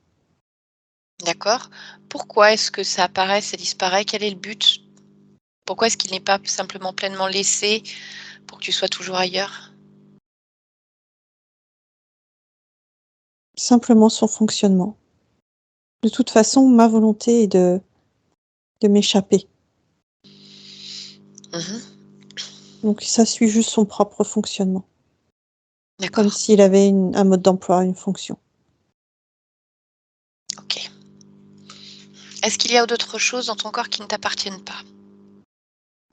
D'accord. Pourquoi est-ce que ça apparaît, ça disparaît? Quel est le but? Pourquoi est-ce qu'il n'est pas simplement pleinement laissé pour que tu sois toujours ailleurs? Simplement son fonctionnement. De toute façon, ma volonté est de m'échapper. Mmh. Donc ça suit juste son propre fonctionnement, comme D'accord, s'il avait un mode d'emploi, une fonction. OK. Est-ce qu'il y a d'autres choses dans ton corps qui ne t'appartiennent pas,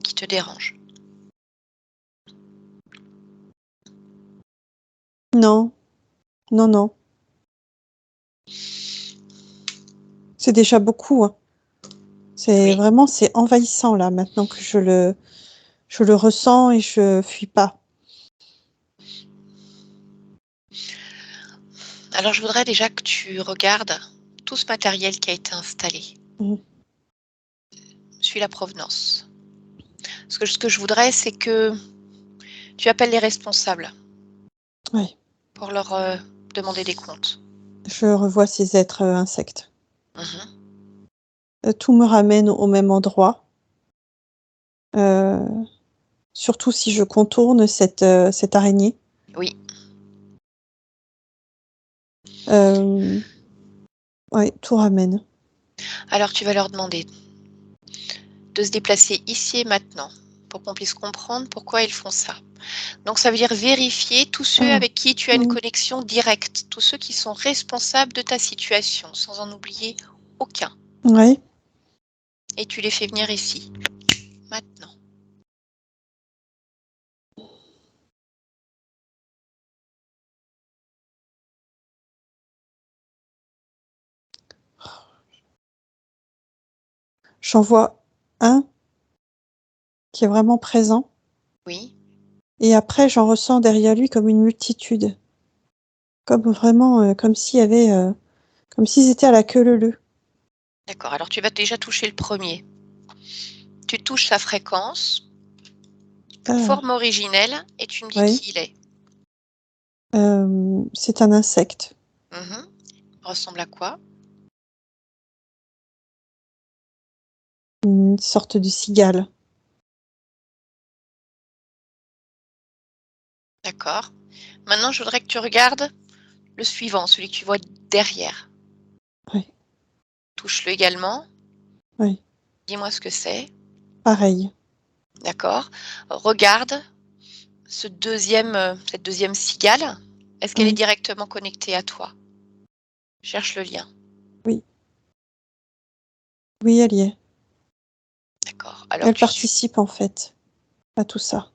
qui te dérangent? Non, non, non. C'est déjà beaucoup, hein. C'est Oui. vraiment, c'est envahissant là, maintenant que je le ressens et je fuis pas. Alors je voudrais déjà que tu regardes tout ce matériel qui a été installé. Mmh. Suis la provenance. Ce que je voudrais, c'est que tu appelles les responsables Ouais, pour leur demander des comptes. je revois ces êtres, insectes. Mhm. Tout me ramène au même endroit, surtout si je contourne cette araignée. Oui. Hem, ouais, tout ramène. Alors tu vas leur demander de se déplacer ici et maintenant pour qu'on puisse comprendre pourquoi ils font ça. Donc ça veut dire vérifier tous ceux Ah! avec qui tu as une Mmh. connexion directe, tous ceux qui sont responsables de ta situation, sans en oublier aucun. Ouais. Et tu les fais venir ici, maintenant. J'en vois un qui est vraiment présent Oui, et après j'en ressens derrière lui comme une multitude. Comme vraiment, comme s'il y avait, comme s'ils étaient à la queue leu leu. d'accord. Alors tu vas déjà toucher le premier. Tu touches sa fréquence, Ah! forme originelle, et tu me dis Ouais. qui il est. C'est un insecte, Mhm. Ressemble à quoi? une sorte de cigale. D'accord. Maintenant, je voudrais que tu regardes le suivant, celui que tu vois derrière. Ouais, Touche-le également. ouais, Dis-moi ce que c'est. pareil. D'accord. Regarde cette deuxième cigale. Est-ce qu'elle est Oui, directement connectée à toi? Cherche le lien. oui, oui, elle y est. D'accord. Alors Elle participe en fait à tout ça.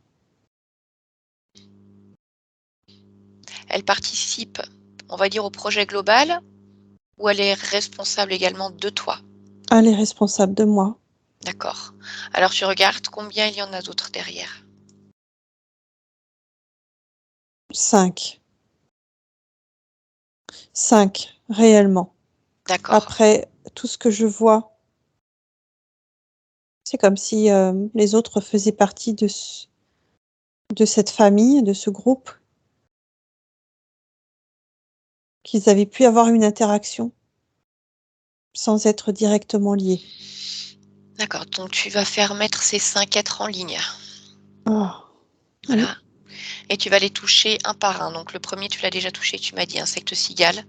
elle participe, on va dire, au projet global, ou elle est responsable également de toi? Elle est responsable de moi. D'accord. Alors tu regardes combien il y en a d'autres derrière. 5. 5 réellement. D'accord. Après, tout ce que je vois, c'est comme si, les autres faisaient partie de cette famille, de ce groupe, qu'ils avaient pu avoir une interaction sans être directement liés. D'accord. Donc tu vas faire mettre ces 5 êtres en ligne. Oh! Mmh. Voilà. Et tu vas les toucher un par un. Donc le premier, tu l'as déjà touché, tu m'as dit insecte cigale.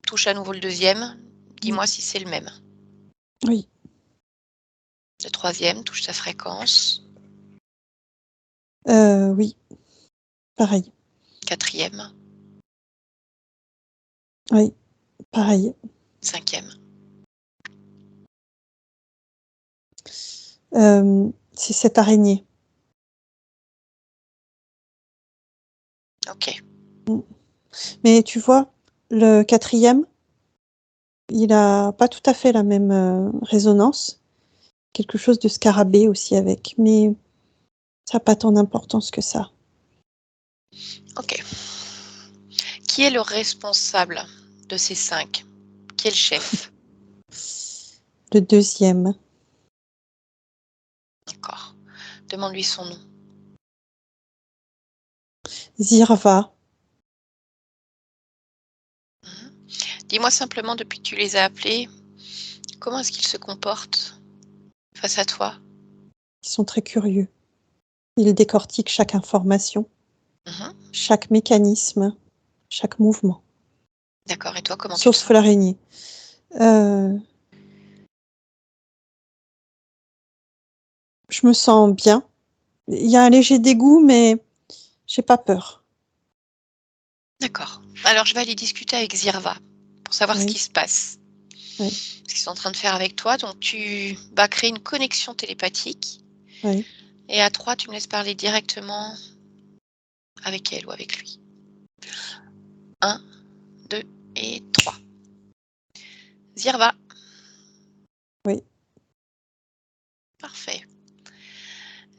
Touche à nouveau le deuxième. Mmh. Dis-moi si c'est le même. Oui, Le troisième, touche sa fréquence. oui, pareil. Quatrième, Oui, pareil. cinquième. C'est cette araignée. OK. Mmh. Mais tu vois, le quatrième, il a pas tout à fait la même, résonance. Quelque chose de scarabée aussi avec, mais ça a pas tant d'importance que ça. OK. Qui est le responsable de ces 5? Qui est le chef? Le deuxième, D'accord. Demande-lui son nom. Zirva, Mmh. Dis-moi simplement depuis que tu les as appelés, comment est-ce qu'ils se comportent face à toi? ils sont très curieux. Ils décortiquent chaque information, Mmh. chaque mécanisme, chaque mouvement, D'accord, et toi, comment tu te sauf sens? l'araignée. Heu, je me sens bien. Il y a un léger dégoût, mais j'ai pas peur. D'accord. Alors je vais aller discuter avec Zirva pour savoir ce qui Oui, se passe. Oui. ce qu'ils sont en train de faire avec toi. Donc, tu vas créer une connexion télépathique. Oui. Et à 3, tu me laisses parler directement avec elle ou avec lui. 1, 2 et 3. Zirva. Oui. Parfait.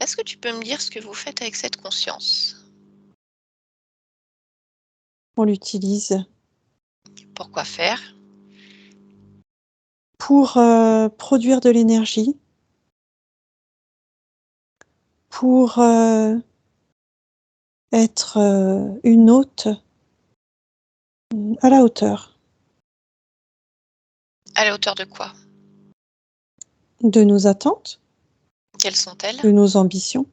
Est-ce que tu peux me dire ce que vous faites avec cette conscience? On l'utilise Pourquoi faire? pour produire de l'énergie, pour être une hôte à la hauteur À la hauteur de quoi? de nos attentes, Quelles sont-elles? de nos ambitions.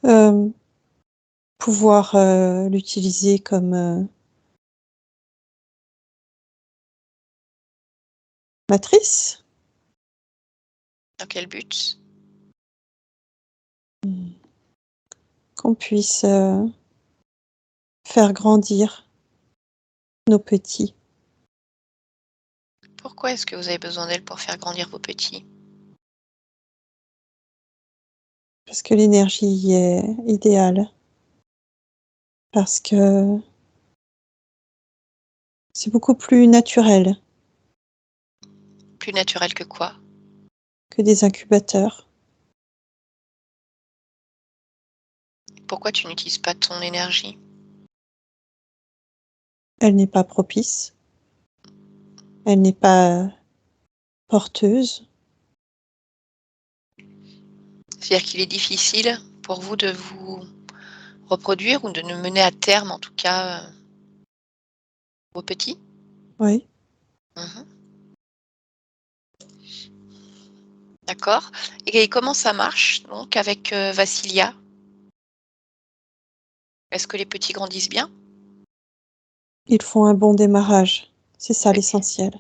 Euh, pouvoir l'utiliser comme matrice, Dans quel but? qu'on puisse faire grandir nos petits. Pourquoi est-ce que vous avez besoin d'elle pour faire grandir vos petits? Parce que l'énergie est idéale. Parce que c'est beaucoup plus naturel Plus naturel que quoi? que des incubateurs. Pourquoi tu n'utilises pas ton énergie? Elle n'est pas propice. Elle n'est pas porteuse. C'est-à-dire qu'il est difficile pour vous de vous reproduire ou de ne mener à terme, en tout cas, vos petits? Oui. Mmh. D'accord. Et comment ça marche donc avec, Vassilia? Est-ce que les petits grandissent bien? Ils font un bon démarrage. C'est ça Oui. l'essentiel.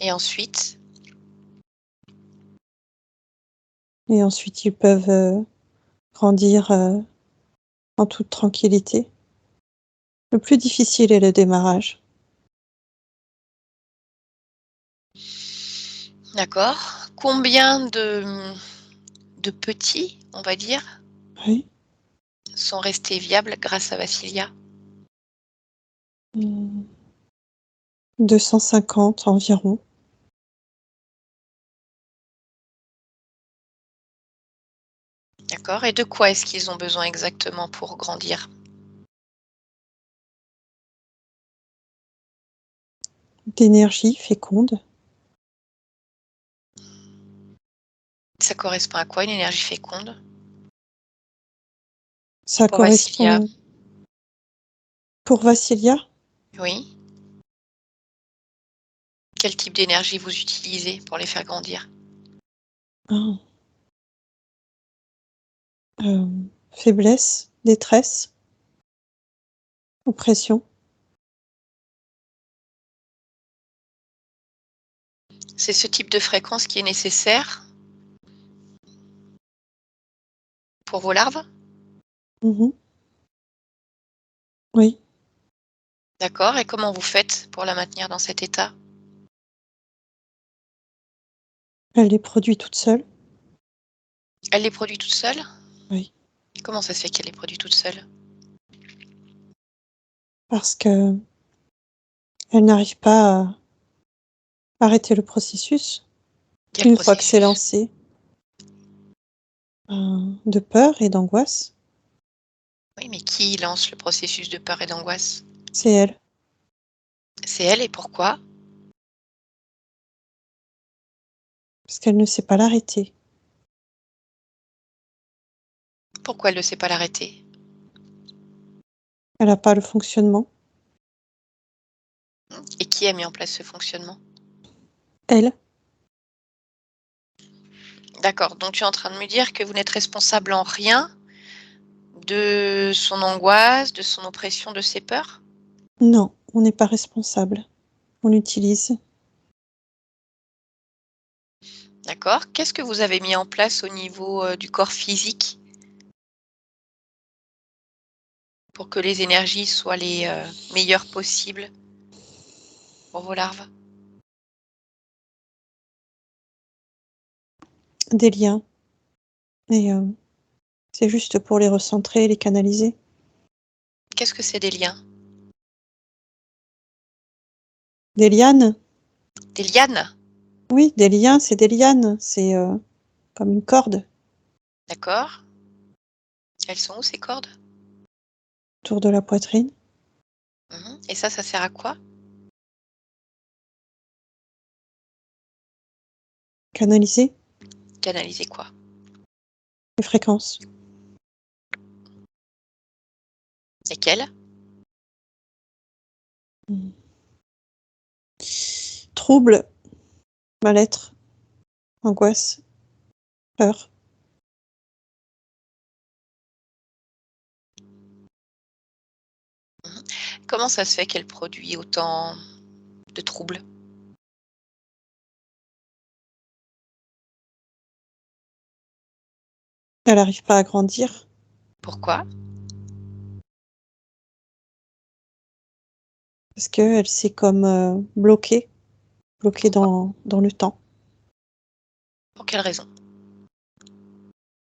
Et ensuite? Et ensuite, ils peuvent grandir en toute tranquillité. Le plus difficile est le démarrage. D'accord. Combien de petits, on va dire, Oui. sont restés viables grâce à Vassilia? 250 environ. D'accord. Et de quoi est-ce qu'ils ont besoin exactement pour grandir? D'énergie féconde. Ça correspond à quoi une énergie féconde? Ça Pour Vassilia? correspond pour Vassilia. Oui. Quel type d'énergie vous utilisez pour les faire grandir? Ah, faiblesse, détresse, oppression. C'est ce type de fréquence qui est nécessaire pour vos larves? Mmh. Oui, D'accord. Et comment vous faites pour la maintenir dans cet état? elle les produit toute seule. Elle les produit toute seule? Oui, Comment ça se fait qu'elle les produit toute seule? parce qu'elle n'arrive pas à arrêter le processus Quel une fois que c'est processus? lancé, de peur et d'angoisse. Oui, mais qui lance le processus de peur et d'angoisse? C'est elle, C'est elle et pourquoi? parce qu'elle ne sait pas l'arrêter. Pourquoi elle ne sait pas l'arrêter? Elle n'a pas le fonctionnement. Et qui a mis en place ce fonctionnement? Elle, D'accord, donc tu es en train de me dire que vous n'êtes responsable en rien de son angoisse, de son oppression, de ses peurs? non, on n'est pas responsable. On l'utilise. D'accord. Qu'est-ce que vous avez mis en place au niveau, du corps physique pour que les énergies soient les, meilleures possibles pour vos larves? Des liens. Et c'est juste pour les recentrer, les canaliser. Qu'est-ce que c'est des liens? Des lianes? Des lianes? Oui, des liens, c'est des lianes. C'est comme une corde D'accord. Elles sont où ces cordes? autour de la poitrine. Et ça sert à quoi? Canaliser Canaliser quoi? les fréquences. Lesquelles? Trouble, mal-être, angoisse, peur. Comment ça se fait qu'elle produit autant de troubles? Elle n'arrive pas à grandir Pourquoi? parce qu'elle s'est comme bloquée Pourquoi? dans le temps. Pour quelle raison?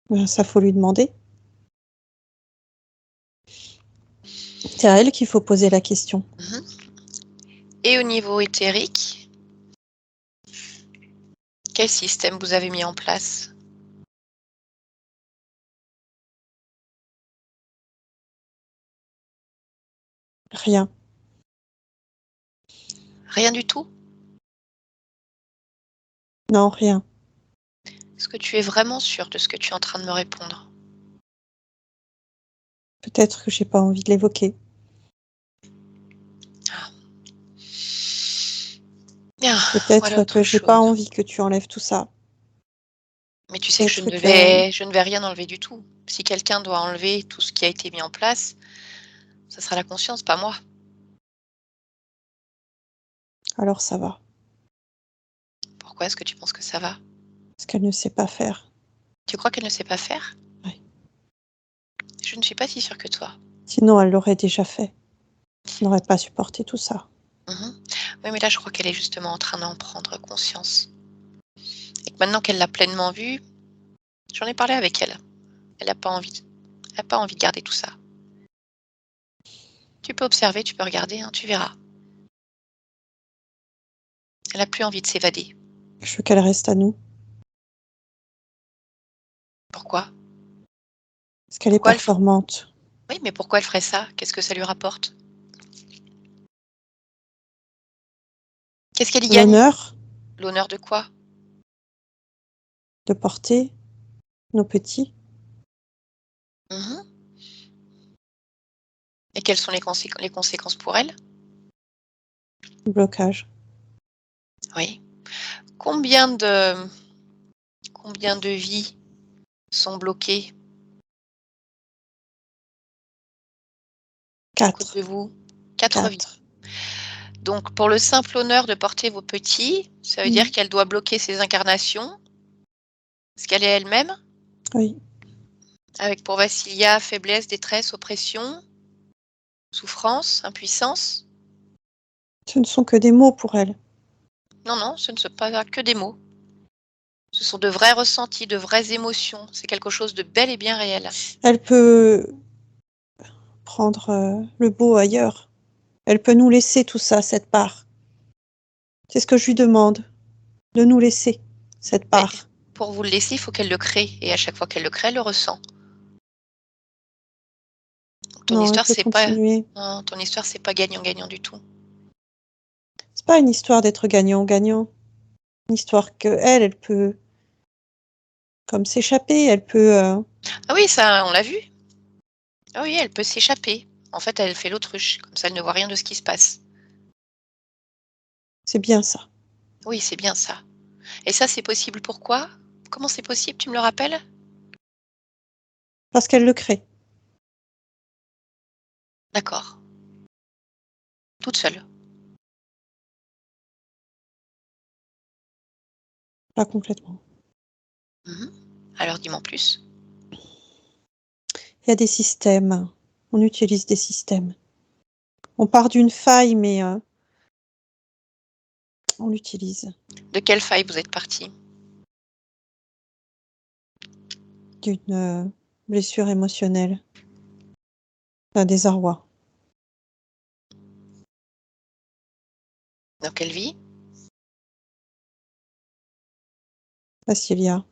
Ben, ça, faut lui demander. C'est à elle qu'il faut poser la question. Et au niveau éthérique, quel système vous avez mis en place? Rien. Rien du tout? Non, rien. Est-ce que tu es vraiment sûre de ce que tu es en train de me répondre? Peut-être que j'ai pas envie de l'évoquer. Bien, voilà Peut-être que autre j'ai pas chose. envie que tu enlèves tout ça. Mais tu sais que Peut-être que je ne vais rien enlever du tout. Si quelqu'un doit enlever tout ce qui a été mis en place, ça sera la conscience, pas moi. alors ça va, Pourquoi est-ce que tu penses que ça va? parce qu'elle ne sait pas faire. Tu crois qu'elle ne sait pas faire? Ouais. Je ne suis pas si sûre que toi. Sinon, elle l'aurait déjà fait. Elle n'aurait pas supporté tout ça. Oui, mais là, je crois qu'elle est justement en train d'en prendre conscience. Et que maintenant qu'elle l'a pleinement vu, j'en ai parlé avec elle. Elle n'a pas envie. Elle n'a pas envie de garder tout ça. Tu peux observer, tu peux regarder, hein, tu verras. Elle n'a plus envie de s'évader. Je veux qu'elle reste à nous, Pourquoi? parce qu'elle est Pourquoi elle... performante. Oui, mais pourquoi elle ferait ça? Qu'est-ce que ça lui rapporte? Qu'est-ce qu'elle y gagne? L'honneur L'honneur de quoi? de porter nos petits. Mhm. Et quelles sont les conséquences pour elle? Blocage. Oui. Combien de vies sont bloquées à cause 4. de vous? 4 vies. 4. Donc, pour le simple honneur de porter vos petits, ça veut dire qu'elle doit bloquer ses incarnations, ce qu'elle est elle-même, Oui. avec pour Vassilia faiblesse, détresse, oppression, souffrance, impuissance. Ce ne sont que des mots pour elle. Non, non, ce ne sont pas que des mots. Ce sont de vrais ressentis, de vraies émotions. C'est quelque chose de bel et bien réel. Elle peut prendre le beau ailleurs. Elle peut nous laisser tout ça, cette part. C'est ce que je lui demande, de nous laisser cette Mais part. pour vous le laisser, il faut qu'elle le crée. Et à chaque fois qu'elle le crée, elle le ressent. Donc, Non, elle peut continuer. ton histoire, c'est pas gagnant-gagnant du tout. C'est pas une histoire d'être gagnant-gagnant. Une histoire que elle peut comme s'échapper, elle peut Ah oui, ça, on l'a vu. Ah oui, elle peut s'échapper. En fait, elle fait l'autruche. Comme ça, elle ne voit rien de ce qui se passe. c'est bien ça. Oui, c'est bien ça. Et ça, c'est possible pourquoi? Comment c'est possible, tu me le rappelles? Parce qu'elle le crée. D'accord. Toute seule. Pas complètement. Alors dis-moi en plus. Il y a des systèmes. On utilise des systèmes. On part d'une faille, mais on l'utilise. De quelle faille vous êtes parti? D'une blessure émotionnelle, d'un désarroi. Dans quelle vie? Facilia.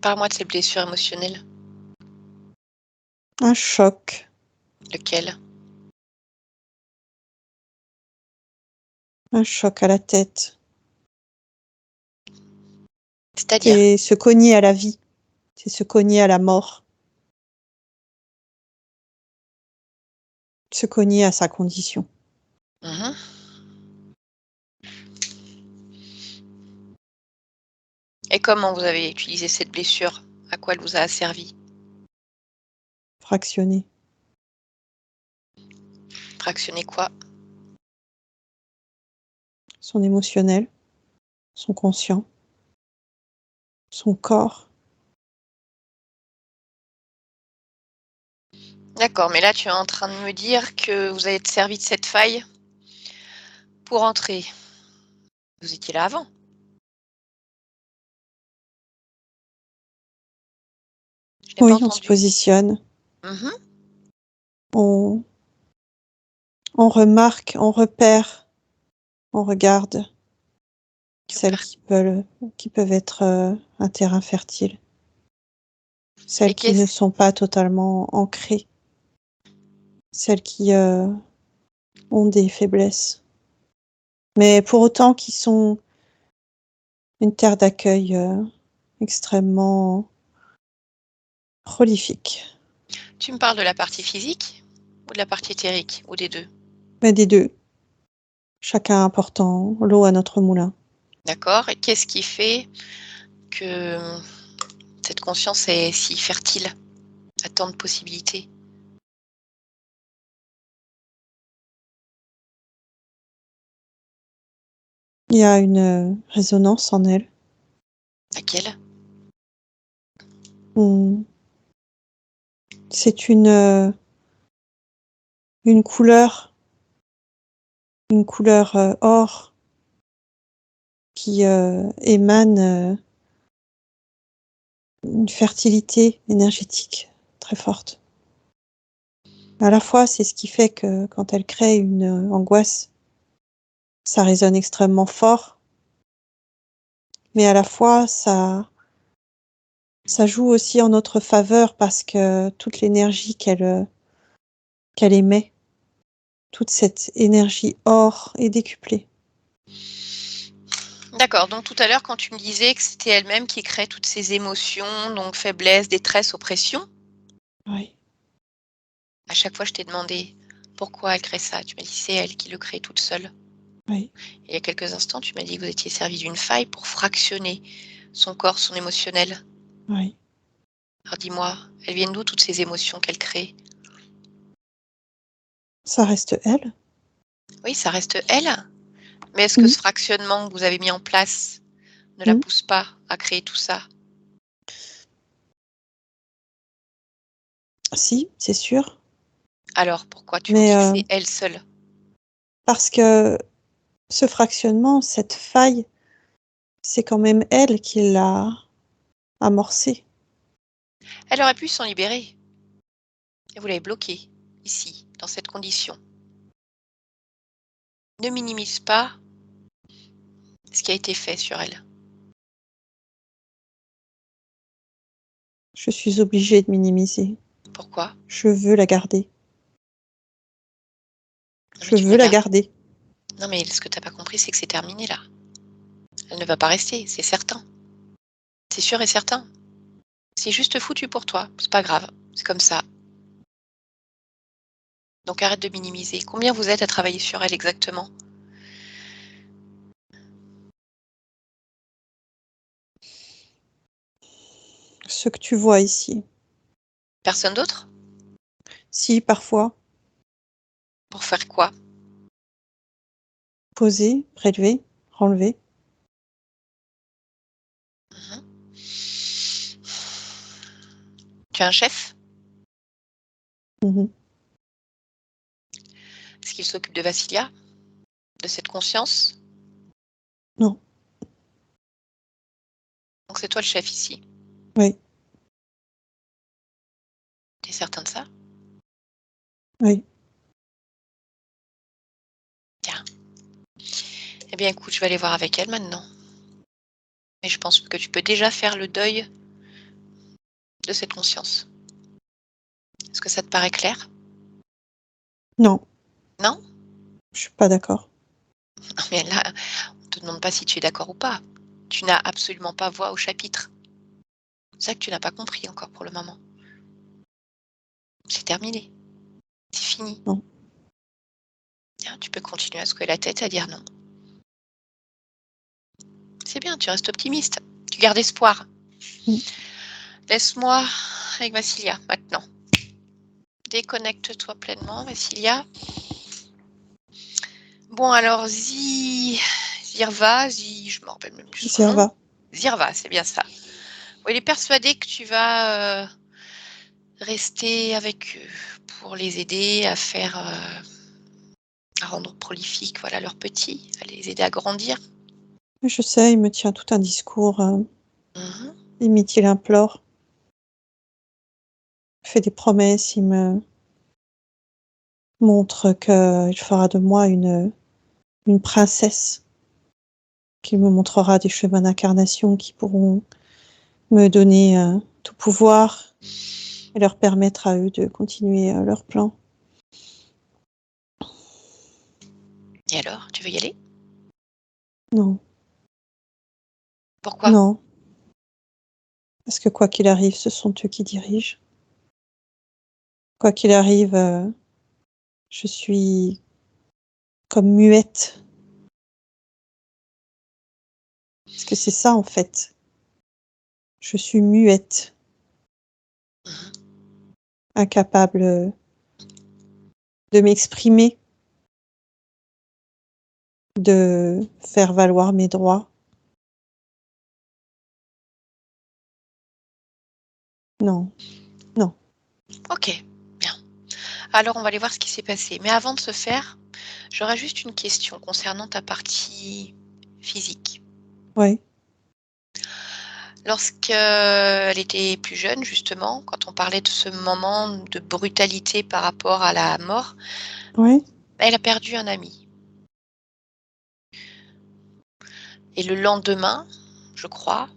Parle-moi de ces blessures émotionnelles. Un choc, Lequel? un choc à la tête. C'est-à-dire? C'est se cogner à la vie, c'est se cogner à la mort, se cogner à sa condition. Mhm. Et comment vous avez utilisé cette blessure? À quoi elle vous a servi? Fractionner. Fractionner quoi? Son émotionnel, son conscient, son corps. D'accord, mais là tu es en train de me dire que vous avez été servi de cette faille pour entrer. Vous étiez là avant. Je n'ai pas Oui, on se entendu. positionne, Mhm. on remarque, on repère, on regarde celles Super. qui peuvent être un terrain fertile, celles Et qui ne qu'est-ce sont pas totalement ancrées, celles qui ont des faiblesses, mais pour autant qui sont une terre d'accueil extrêmement prolifique. tu me parles de la partie physique ou de la partie éthérique ou des deux? Mais des deux, chacun apportant l'eau à notre moulin. D'accord. Et qu'est-ce qui fait que cette conscience est si fertile, a tant de possibilités? Il y a une résonance en elle. Laquelle? C'est une couleur or qui émane une fertilité énergétique très forte. À la fois, c'est ce qui fait que quand elle crée une angoisse, ça résonne extrêmement fort, mais à la fois, ça joue aussi en notre faveur parce que toute l'énergie qu'elle émet, toute cette énergie or est décuplée. D'accord, donc tout à l'heure, quand tu me disais que c'était elle-même qui crée toutes ces émotions, donc faiblesse, détresse, oppression, Oui, à chaque fois, je t'ai demandé pourquoi elle crée ça. Tu m'as dit c'est elle qui le crée toute seule. oui, Et il y a quelques instants, tu m'as dit que vous étiez servi d'une faille pour fractionner son corps, son émotionnel. oui. Alors dis-moi, elles viennent d'où toutes ces émotions qu'elle crée? Ça reste elle. Oui, ça reste elle, mais est-ce que Mmh. ce fractionnement que vous avez mis en place ne la Mmh. pousse pas à créer tout ça? Si, c'est sûr, Alors pourquoi tu me mais dis que c'est elle seule? parce que ce fractionnement, cette faille, c'est quand même elle qui l'a amorcé. Elle aurait pu s'en libérer et vous l'avez bloquée ici, dans cette condition. Ne minimise pas ce qui a été fait sur elle. Je suis obligée de minimiser. Pourquoi? Je veux la garder. Non mais Je tu ne veux la la gardes. garder. Non mais ce que tu as pas compris, c'est que c'est terminé là. Elle ne va pas rester, c'est certain. C'est sûr et certain. C'est juste foutu pour toi, c'est pas grave, c'est comme ça. Donc arrête de minimiser. Combien vous êtes à travailler sur elle exactement? Ce que tu vois ici. Personne d'autre? Si, parfois, Pour faire quoi? poser, prélever, enlever. Mhm. Tu as un chef? Mmh. qu'il s'occupe de Vassilia, de cette conscience? Non. Donc c'est toi le chef ici. Oui, T'es certain de ça? oui. Bien. Eh bien, écoute, je vais aller voir avec elle maintenant. Mais je pense que tu peux déjà faire le deuil de cette conscience. Est-ce que ça te paraît clair? Non, Non? je suis pas d'accord. Non, mais là, on te demande pas si tu es d'accord ou pas. Tu n'as absolument pas voix au chapitre. C'est ça que tu n'as pas compris encore pour le moment. C'est terminé. C'est fini. Non. Bien, tu peux continuer à secouer la tête, à dire non. C'est bien, tu restes optimiste. Tu gardes espoir. Mm. Laisse-moi avec Vassilia maintenant. Déconnecte-toi pleinement, Vassilia. Bon, alors, Zirva, je me rappelle même plus son nom. Zirva. Zirva, c'est bien ça. Bon, il est persuadé que tu vas rester avec eux pour les aider à faire, à rendre prolifiques, voilà, leurs petits, à les aider à grandir. Je sais, il me tient tout un discours, Mhm. limite il implore. Il fait des promesses, il me montre qu'il fera de moi une princesse, qu'il me montrera des chemins d'incarnation qui pourront me donner tout pouvoir et leur permettre à eux de continuer leur plan. Et alors, tu veux y aller? Non, Pourquoi? non, parce que quoi qu'il arrive, ce sont eux qui dirigent. Quoi qu'il arrive, je suis comme muette. Parce que c'est ça en fait. Je suis muette, Mhm. incapable de m'exprimer, de faire valoir mes droits. Non, non. Ok, bien. Alors, on va aller voir ce qui s'est passé. Mais avant de se faire, j'aurais juste une question concernant ta partie physique. Oui, Lorsqu'elle était plus jeune, justement, quand on parlait de ce moment de brutalité par rapport à la mort, oui. elle a perdu un ami. Et le lendemain, je crois,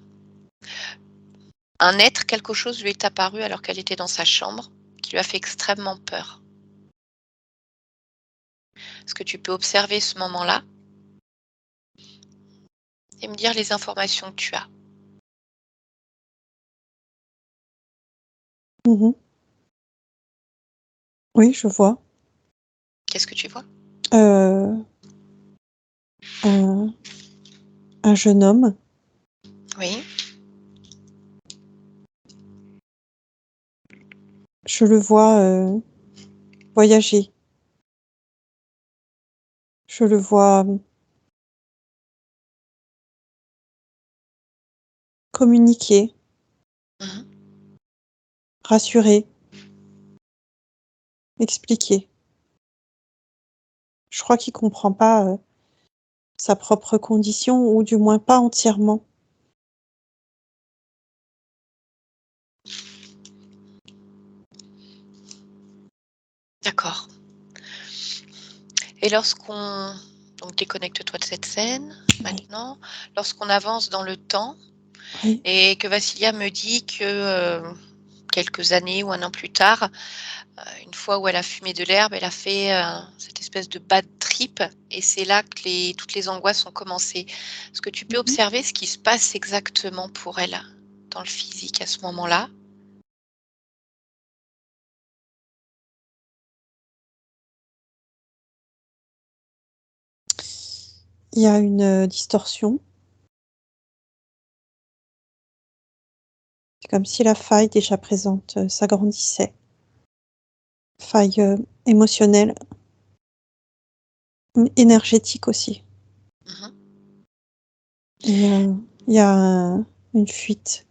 quelque chose lui est apparu alors qu'elle était dans sa chambre, qui lui a fait extrêmement peur. Est-ce que tu peux observer ce moment-là et me dire les informations que tu as? Mhm. Oui, je vois. Qu'est-ce que tu vois? Euh, un, un jeune homme, Oui. je le vois voyager. Je le vois communiquer, Mhm. rassurer, expliquer. Je crois qu'il comprend pas sa propre condition, ou du moins pas entièrement. D'accord. Et lorsqu'on donc déconnecte-toi de cette scène Oui, maintenant. Lorsqu'on avance dans le temps oui. et que Vassilia me dit que, quelques années ou 1 an plus tard, une fois où elle a fumé de l'herbe, elle a fait, cette espèce de bad trip et c'est là que toutes les angoisses ont commencé. Est-ce que tu peux Mhm. observer ce qui se passe exactement pour elle, dans le physique à ce moment-là? Il y a une distorsion. C'est comme si la faille déjà présente s'agrandissait. Faille émotionnelle, énergétique aussi. Mmh. Et il y a une fuite,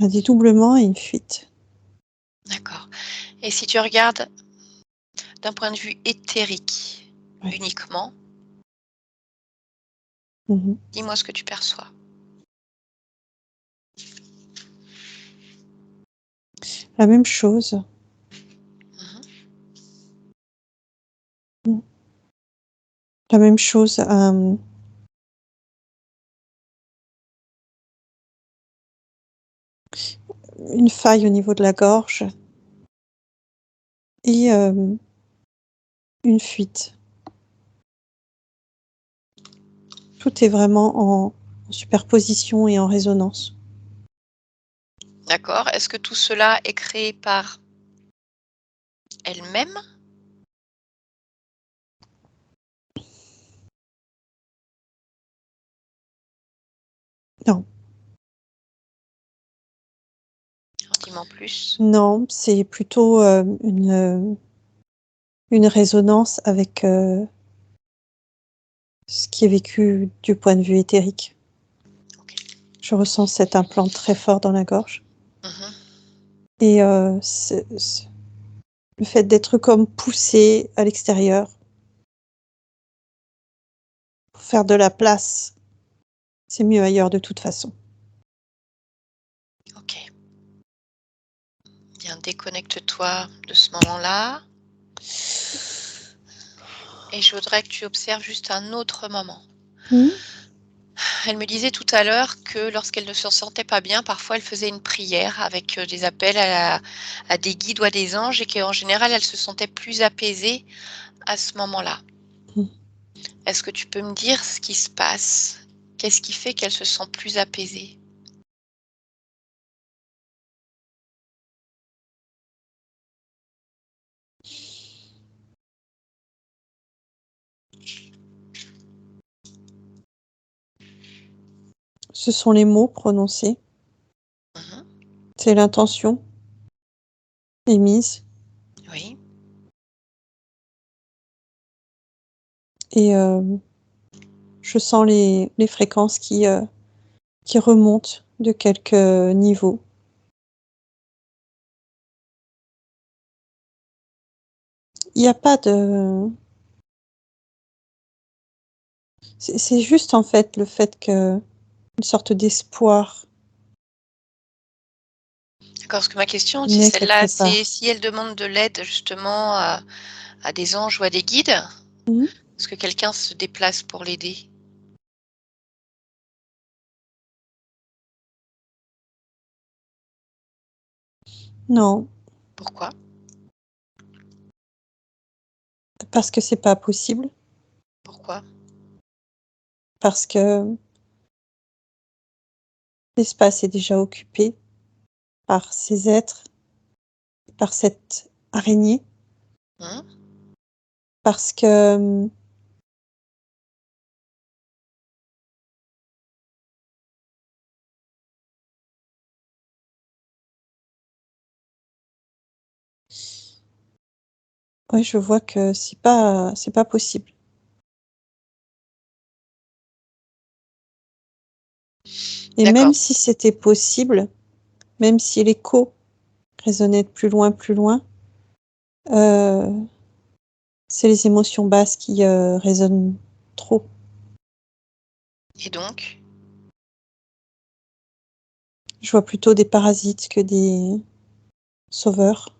un dédoublement et une fuite. D'accord et si tu regardes d'un point de vue éthérique Ouais. uniquement, Mmh. dis-moi ce que tu perçois. La même chose. Mmh. Mmh. La même chose, une faille au niveau de la gorge et une fuite. Tout est vraiment en superposition et en résonance. D'accord. Est-ce que tout cela est créé par elle-même? Non, Alors dis-moi en plus. non, c'est plutôt, une résonance avec, ce qui est vécu du point de vue éthérique. OK. Je ressens cet implant très fort dans la gorge Mmh. et c'est le fait d'être comme poussé à l'extérieur pour faire de la place. C'est mieux ailleurs de toute façon. OK. Bien, déconnecte-toi de ce moment-là et je voudrais que tu observes juste un autre moment. Mmh. Elle me disait tout à l'heure que lorsqu'elle ne se sentait pas bien, parfois elle faisait une prière avec, des appels à des guides ou à des anges et qu'en général, elle se sentait plus apaisée à ce moment-là. Mmh. Est-ce que tu peux me dire ce qui se passe? Qu'est-ce qui fait qu'elle se sent plus apaisée? Ce sont les mots prononcés, Mmh. c'est l'intention émise Oui. et je sens les fréquences qui remontent de quelques niveaux. Il y a pas de c'est juste en fait le fait que une sorte d'espoir D'accord, parce que ma question, c'est naît quelque celle-là, c'est part. si elle demande de l'aide justement à des anges ou à des guides, Mmh. est-ce que quelqu'un se déplace pour l'aider? Non, Pourquoi? parce que c'est pas possible, Pourquoi? parce que l'espace est déjà occupé par ces êtres, par cette araignée, Mmh. parce que, ouais, je vois que c'est pas possible et même D'accord. si c'était possible, même si l'écho résonnait de plus loin, heu, c'est les émotions basses qui, résonnent trop. Et donc? Je vois plutôt des parasites que des sauveurs.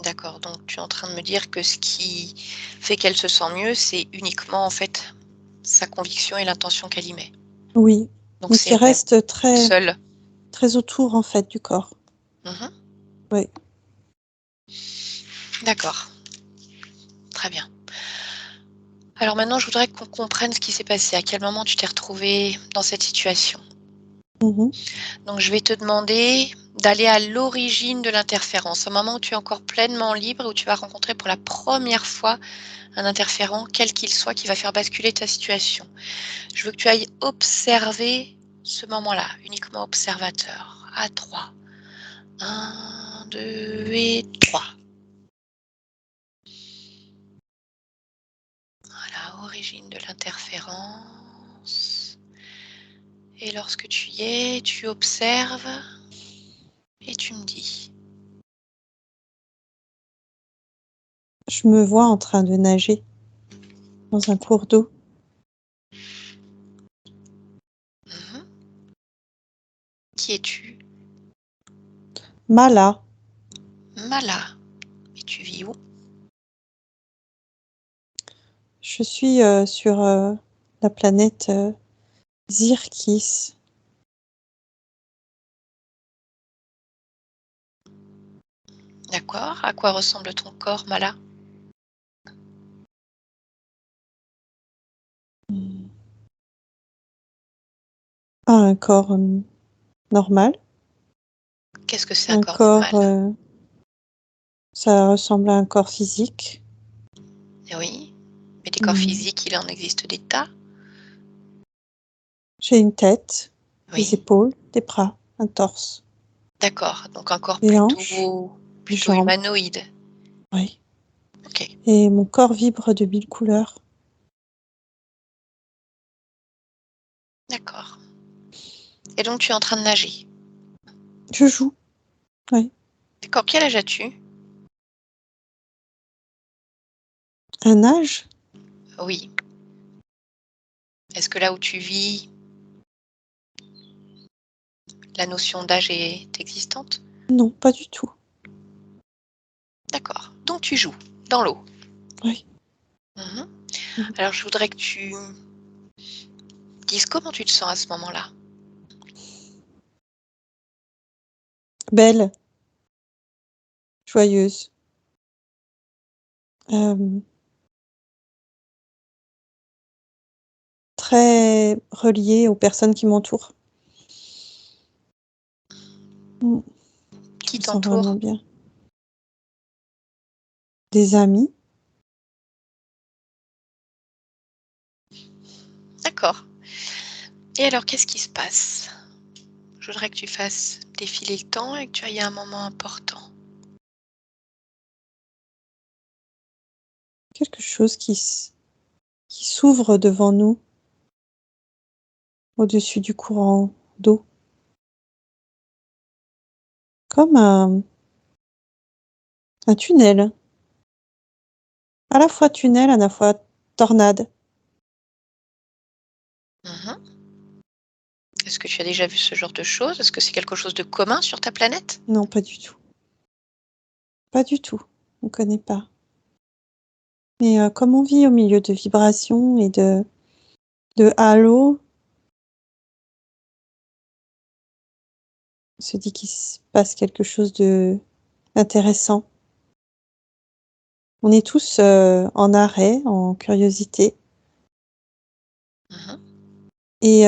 D'accord, donc tu es en train de me dire que ce qui fait qu'elle se sent mieux, c'est uniquement en fait sa conviction et l'intention qu'elle y met. Oui, Donc mais c'est qui elle-même, restent toute seule. très autour, en fait, du corps. Mmh. Oui. D'accord, très bien. Alors maintenant, je voudrais qu'on comprenne ce qui s'est passé. À quel moment tu t'es retrouvée dans cette situation? Mmh. Donc je vais te demander d'aller à l'origine de l'interférence, au moment où tu es encore pleinement libre et où tu vas rencontrer pour la première fois un interférent, quel qu'il soit, qui va faire basculer ta situation. Je veux que tu ailles observer ce moment-là, uniquement observateur, à 3. 1, 2 et 3. Voilà, origine de l'interférence. Et lorsque tu y es, tu observes et tu me dis. Je me vois en train de nager dans un cours d'eau. Mhm. Qui es-tu? Mala, Mala. Et tu vis où? je suis sur la planète Zirkis. D'accord. À quoi ressemble ton corps, Mala? Ah, un corps normal. Qu'est-ce que c'est un Un corps corps, normal? ça ressemble à un corps physique. Oui. Mais des corps Hmm. physiques, il en existe des tas. J'ai une tête, des Oui. épaules, des bras, un torse, D'accord. Donc un corps des hanches, des plutôt jambes. humanoïde. Oui. Ok. Et mon corps vibre de 1000 couleurs. D'accord. Et donc tu es en train de nager. Je joue. Oui. D'accord. Quel âge as-tu? Un âge? Oui. Est-ce que là où tu vis, la notion d'âge est existante? Non, pas du tout. D'accord. Donc tu joues dans l'eau. Oui. Mhm. Mhm. Alors je voudrais que tu dises comment tu te sens à ce moment-là. Belle, joyeuse. euh, Très reliée aux personnes qui m'entourent. Mm. Je Qui me sens vraiment t'entoure? bien. Des amis. D'accord. Et alors qu'est-ce qui se passe? Je voudrais que tu fasses défiler le temps et que tu ailles à un moment important. Quelque chose qui s'ouvre devant nous, au-dessus du courant d'eau. Comme un tunnel. À la fois tunnel, à la fois tornade. Mhm. Est-ce que tu as déjà vu ce genre de choses? Est-ce que c'est quelque chose de commun sur ta planète? Non, pas du tout. Pas du tout. On ne connaît pas. Mais comme on vit au milieu de vibrations et de halos, on se dit qu'il se passe quelque chose de intéressant. On est tous en arrêt, en curiosité. Mhm. Et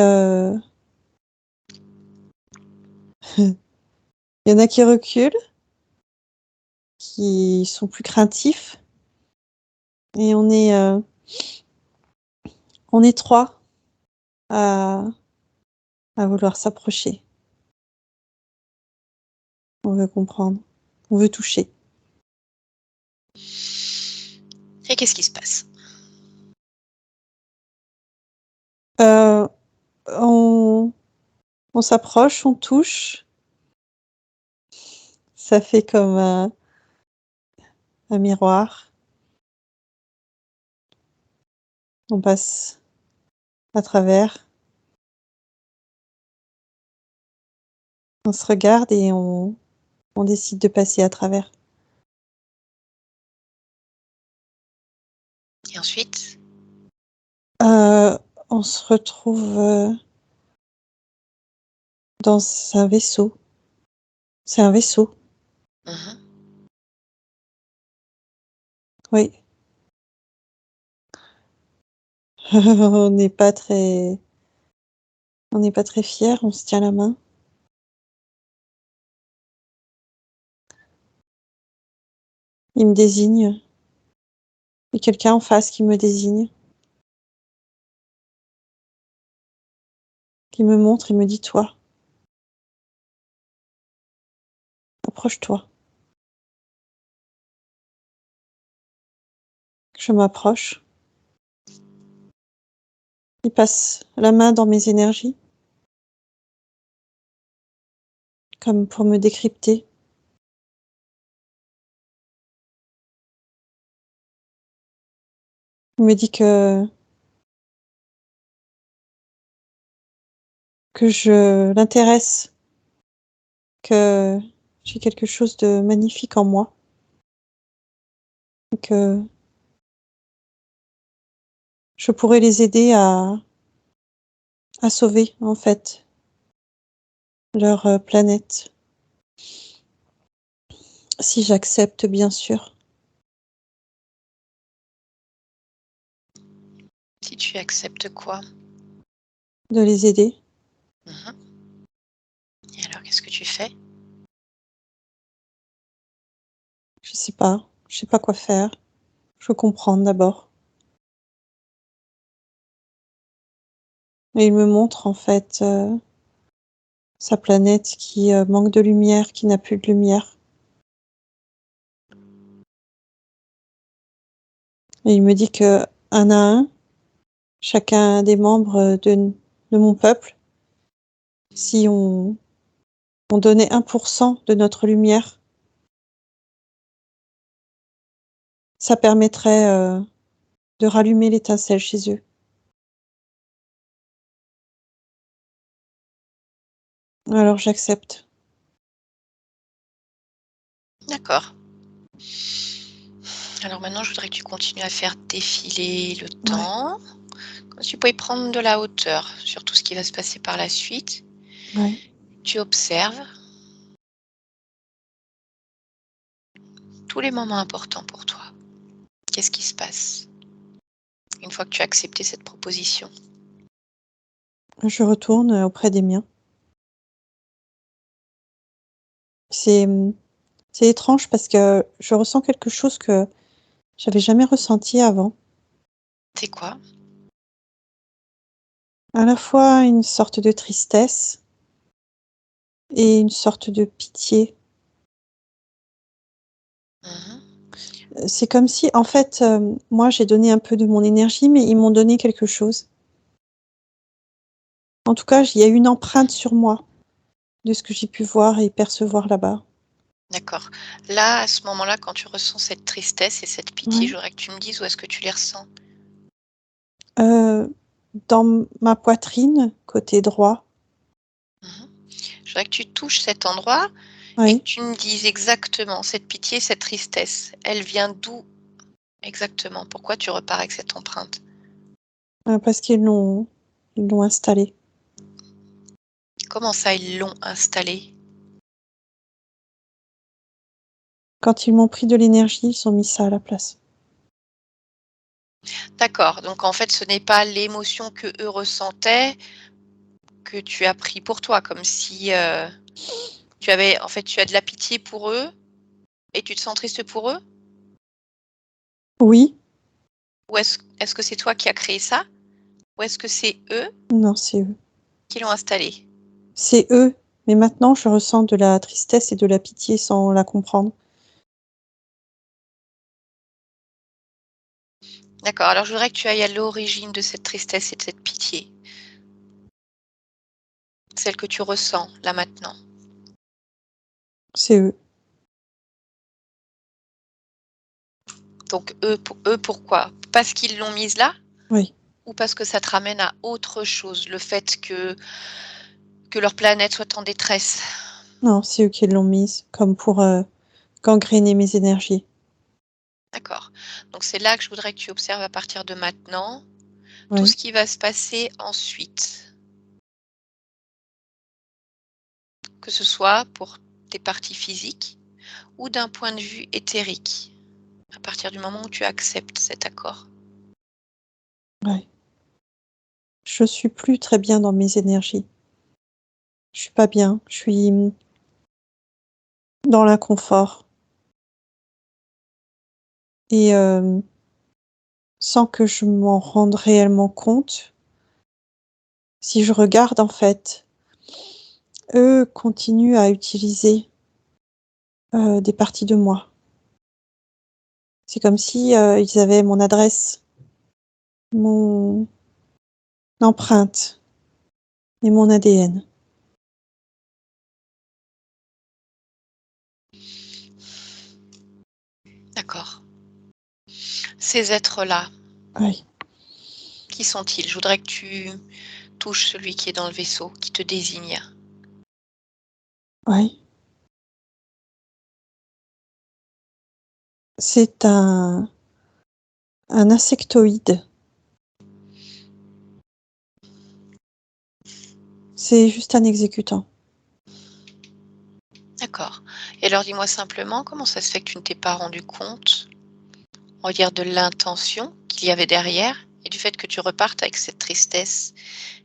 il y en a qui reculent, qui sont plus craintifs. Et on est trois à, à vouloir s'approcher. On veut comprendre. On veut toucher. Et qu'est-ce qui se passe? Euh, on, on s'approche, on touche. Ça fait comme un miroir. On passe à travers. On se regarde et on décide de passer à travers. Et ensuite? Euh, on se retrouve dans un vaisseau. C'est un vaisseau, Mhm. oui. On n'est pas très, on n'est pas très fiers, on se tient la main. Il me désigne. Il y a quelqu'un en face qui me désigne, qui me montre et me dit toi, approche-toi. Je m'approche. Il passe la main dans mes énergies, comme pour me décrypter. Il me dit que je l'intéresse, que j'ai quelque chose de magnifique en moi, et que je pourrais les aider à sauver, en fait, leur planète, si j'accepte, bien sûr, Si tu acceptes quoi? de les aider. Mhm. Et alors, qu'est-ce que tu fais? Je sais pas quoi faire. Je veux comprendre d'abord. Et il me montre, en fait, sa planète qui manque de lumière, qui n'a plus de lumière. Et il me dit que un à un, chacun des membres de mon peuple, si on donnait 1% de notre lumière, ça permettrait de rallumer l'étincelle chez eux. Alors j'accepte. D'accord. Alors maintenant, je voudrais que tu continues à faire défiler le Ouais, temps. Comme si tu pouvais prendre de la hauteur sur tout ce qui va se passer par la suite. ouais. Tu observes tous les moments importants pour toi. Qu'est-ce qui se passe une fois que tu as accepté cette proposition? Je retourne auprès des miens. C'est c'est étrange parce que je ressens quelque chose que j'avais jamais ressenti avant. C'est quoi? À la fois une sorte de tristesse et une sorte de pitié. Mhm. C'est comme si, en fait, moi j'ai donné un peu de mon énergie, mais ils m'ont donné quelque chose. En tout cas, il y a une empreinte sur moi de ce que j'ai pu voir et percevoir là-bas. D'accord. Là, à ce moment-là, quand tu ressens cette tristesse et cette pitié, je Ouais. voudrais que tu me dises où est-ce que tu les ressens. Heu, dans ma poitrine, côté droit. Mhm. Je voudrais que tu touches cet endroit et que Oui, tu me dises exactement cette pitié, cette tristesse. Elle vient d'où exactement? Pourquoi tu repars avec cette empreinte? parce ils l'ont installée. Comment ça, ils l'ont installée? Quand ils m'ont pris de l'énergie, ils ont mis ça à la place. D'accord, donc en fait, ce n'est pas l'émotion que eux ressentaient que tu as pris pour toi, comme si, tu avais en fait, tu as de la pitié pour eux et tu te sens triste pour eux? Oui, Ou est-ce que c'est toi qui as créé ça? Ou est-ce que c'est eux non, c'est eux. qui l'ont installé? C'est eux, mais maintenant je ressens de la tristesse et de la pitié sans la comprendre. D'accord, alors je voudrais que tu ailles à l'origine de cette tristesse et de cette pitié, celle que tu ressens là maintenant. C'est eux. Donc eux pourquoi? Parce qu'ils l'ont mise là? Oui. Ou parce que ça te ramène à autre chose? Le fait que leur planète soit en détresse? Non, c'est eux qui l'ont mise, comme pour, gangréner mes énergies. D'accord. Donc c'est là que je voudrais que tu observes à partir de maintenant, tout Oui, ce qui va se passer ensuite. Que ce soit pour tes parties physiques ou d'un point de vue éthérique, à partir du moment où tu acceptes cet accord. ouais. Je suis plus très bien dans mes énergies. Je suis pas bien, je suis, dans l'inconfort et sans que je m'en rende réellement compte, si je regarde, en fait, eux continuent à utiliser, des parties de moi. C'est comme si, ils avaient mon adresse, mon empreinte et mon ADN. D'accord. Ces êtres-là, Oui, Qui sont-ils? Je voudrais que tu touches celui qui est dans le vaisseau, qui te désigne. oui. C'est un insectoïde. C'est juste un exécutant. D'accord. Et alors dis-moi simplement, comment ça se fait que tu ne t'es pas rendu compte, on va dire, de l'intention qu'il y avait derrière et du fait que tu repartes avec cette tristesse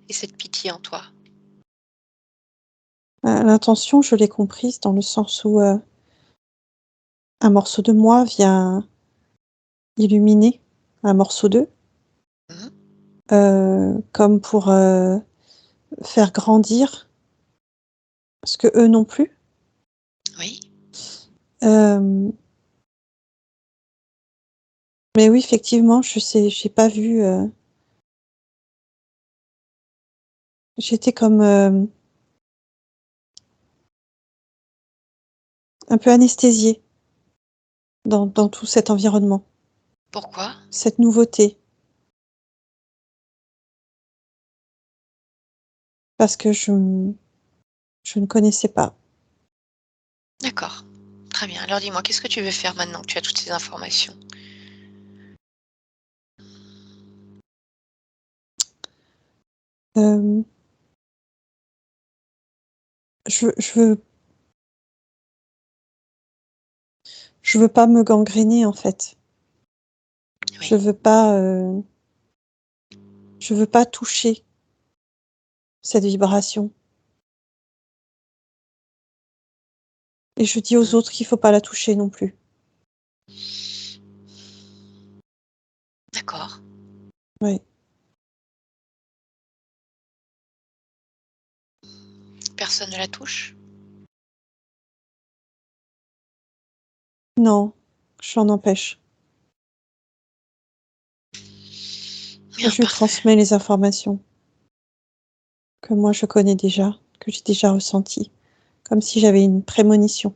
et cette pitié en toi? L'intention, je l'ai comprise dans le sens où un morceau de moi vient illuminer un morceau d'eux, Mmh. comme pour faire grandir ce que eux non plus. Oui, Euh, mais oui, effectivement, je sais, j'ai pas vu. J'étais comme un peu anesthésiée dans tout cet environnement, pourquoi? cette nouveauté, parce que je ne connaissais pas. D'accord, très bien. Alors dis-moi, qu'est-ce que tu veux faire maintenant que tu as toutes ces informations? Euh, je je veux pas me gangréner en fait. Je Oui. veux pas, je veux pas toucher cette vibration. Et je dis aux Mmh. autres qu'il faut pas la toucher non plus. D'accord. Ouais. Personne ne la touche? Non, je l'en empêche. Bien, Je lui parfait. transmets les informations que moi je connais déjà, que j'ai déjà ressenties, comme si j'avais une prémonition,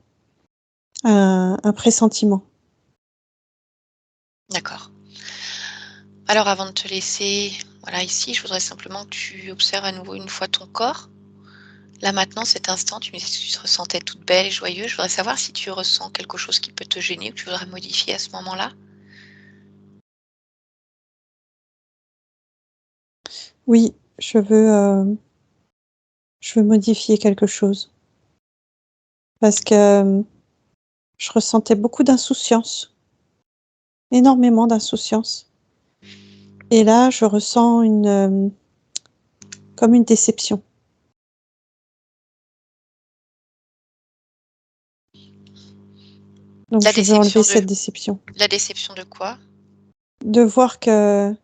un pressentiment. D'accord. Alors avant de te laisser, voilà, ici, je voudrais simplement que tu observes à nouveau une fois ton corps. Là maintenant, cet instant, tu me disais que tu te ressentais toute belle et joyeuse. Je voudrais savoir si tu ressens quelque chose qui peut te gêner ou que tu voudrais modifier à ce moment-là? Oui, je veux modifier quelque chose parce que je ressentais beaucoup d'insouciance, énormément d'insouciance. Et là, je ressens comme une déception. Donc La je veux enlever déception de cette déception. la déception de quoi? De voir que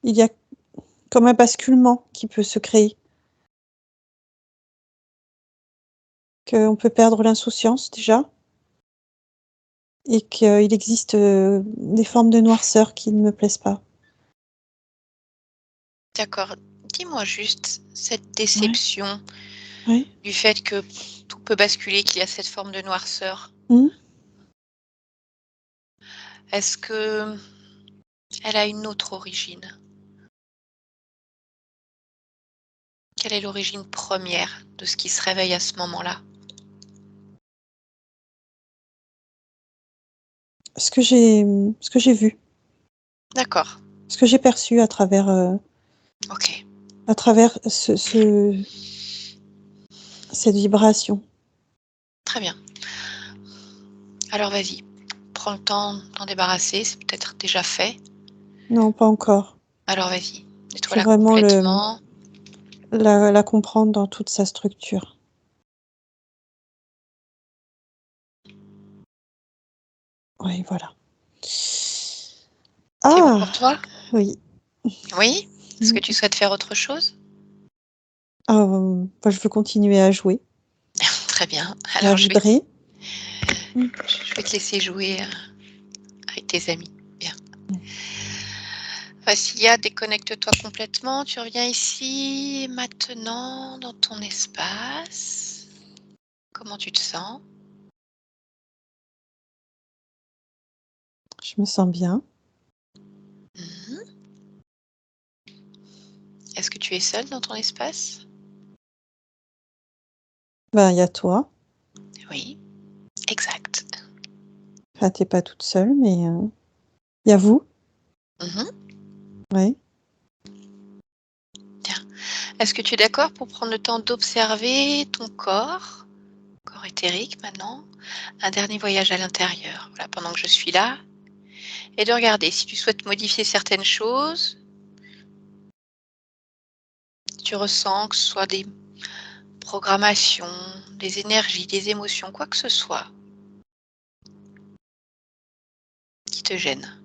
il y a comme un basculement qui peut se créer, qu'on peut perdre l'insouciance déjà et qu'il existe, des formes de noirceur qui ne me plaisent pas. D'accord. Dis-moi juste cette Ouais, déception ouais. du fait que tout peut basculer, qu'il y a cette forme de noirceur. Mmh. Est-ce que elle a une autre origine? Quelle est l'origine première de ce qui se réveille à ce moment-là? Ce que j'ai vu, D'accord, ce que j'ai perçu OK. à travers cette vibration. Très bien. Alors vas-y, prends le temps d'en débarrasser, c'est peut-être déjà fait. Non, pas encore. Alors vas-y, Je veux nettoie-la vraiment complètement. la comprendre dans toute sa structure. Oui, voilà. C'est bon Ah! pour toi? Oui. Oui? Est-ce que tu Mmh. souhaites faire autre chose? Ah, bah, je veux continuer à jouer, Très bien. à Alors vibrer. Mmh. je vais te laisser jouer, avec tes amis. Bien. Mmh. Vassia, déconnecte-toi complètement. Tu reviens ici, maintenant, dans ton espace. Comment tu te sens? Je me sens bien. Mhm. Est-ce que tu es seule dans ton espace? Ben, il y a toi. Oui, exact. Enfin, t'es pas toute seule, mais il y a vous. Mhm. Oui. Est-ce que tu es d'accord pour prendre le temps d'observer ton corps éthérique maintenant, un dernier voyage à l'intérieur, voilà, pendant que je suis là, et de regarder si tu souhaites modifier certaines choses, si tu ressens que ce soit des programmations, des énergies, des émotions, quoi que ce soit qui te gêne.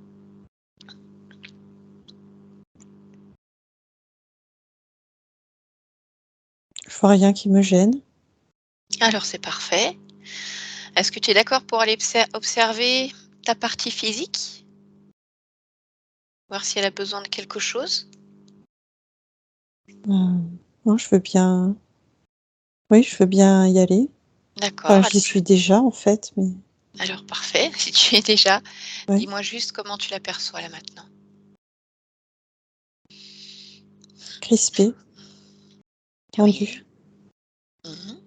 Je vois rien qui me gêne. Alors c'est parfait. Est-ce que tu es d'accord pour aller observer ta partie physique? Voir si elle a besoin de quelque chose? Non, je veux bien. Oui, je veux bien y aller. Enfin, D'accord. j'y suis déjà en fait, mais Alors parfait. Si tu es déjà, ouais, dis-moi juste comment tu l'aperçois là maintenant. crispé, Oui. tendu, Mhm.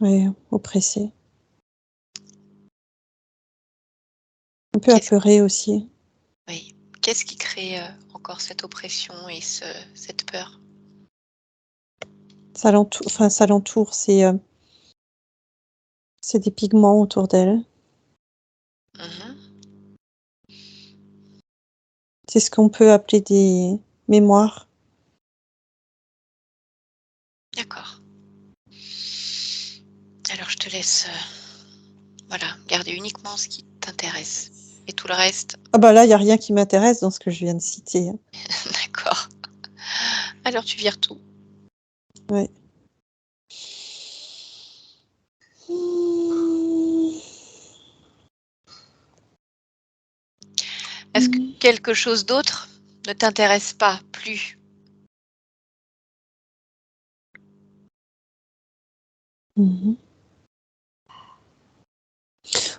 ouais, oppressé, un peu Qu'est-ce apeuré aussi. Oui. Qu'est-ce qui crée, encore cette oppression et cette peur? Ça l'entoure, c'est des pigments autour d'elle. Mmh. C'est ce qu'on peut appeler des mémoires. D'accord. Alors je te laisse, voilà, garder uniquement ce qui t'intéresse et tout le reste Ah bah là, il y a rien qui m'intéresse dans ce que je viens de citer, hein. d'accord. Alors tu vires tout. Ouais. Mmh. Est-ce que Mmh. quelque chose d'autre ne t'intéresse pas plus? Mmh.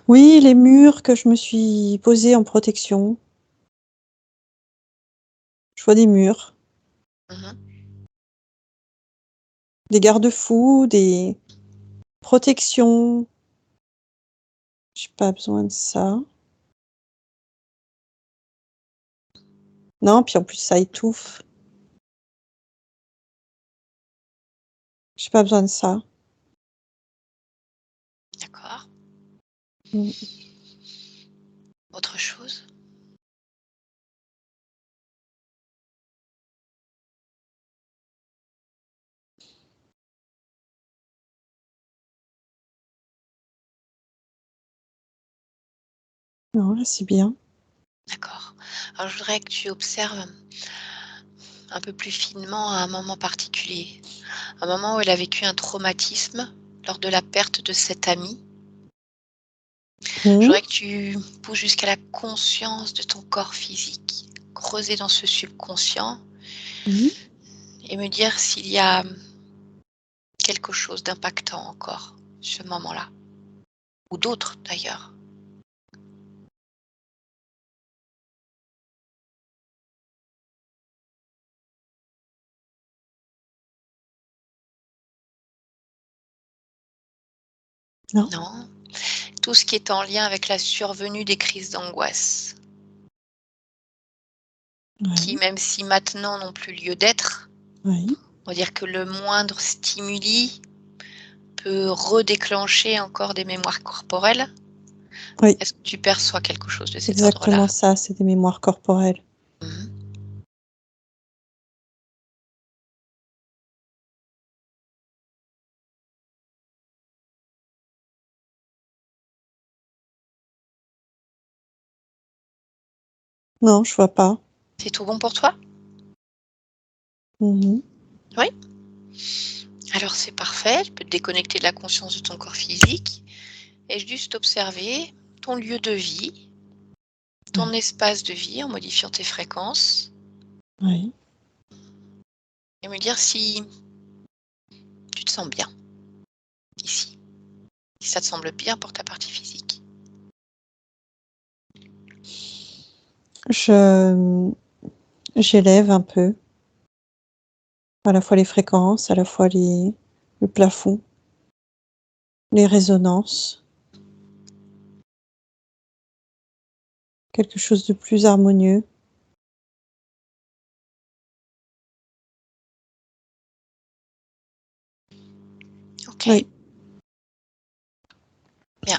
Oui, les murs que je me suis posés en protection. Je vois des murs, Mmh. des garde-fous, des protections. J'ai pas besoin de ça. Non, puis en plus ça étouffe. J'ai pas besoin de ça. D'accord. Mmh. Autre chose? Non, là c'est bien. D'accord. Alors je voudrais que tu observes un peu plus finement à un moment particulier, un moment où elle a vécu un traumatisme lors de la perte de cet ami. Je Mmh. voudrais que tu pousses jusqu'à la conscience de ton corps physique, creuser dans ce subconscient Mmh. et me dire s'il y a quelque chose d'impactant encore, ce moment-là, ou d'autres d'ailleurs. Non. Non? Tout ce qui est en lien avec la survenue des crises d'angoisse, qui, Ouais, même si maintenant n'ont plus lieu d'être, ouais. on va dire que le moindre stimuli peut redéclencher encore des mémoires corporelles. Oui, Est-ce que tu perçois quelque chose de c'est cet ordre-là? exactement ça, c'est des mémoires corporelles. Mmh. Non, je vois pas. C'est tout bon pour toi? Mmh. Oui? Alors c'est parfait, tu peux te déconnecter de la conscience de ton corps physique et juste observer ton lieu de vie, ton Ouais, espace de vie en modifiant tes fréquences ouais. et me dire si tu te sens bien ici, si ça te semble bien pour ta partie physique. J'élève un peu, à la fois les fréquences, à la fois le plafond, les résonances, quelque chose de plus harmonieux. Ok. Oui. Bien.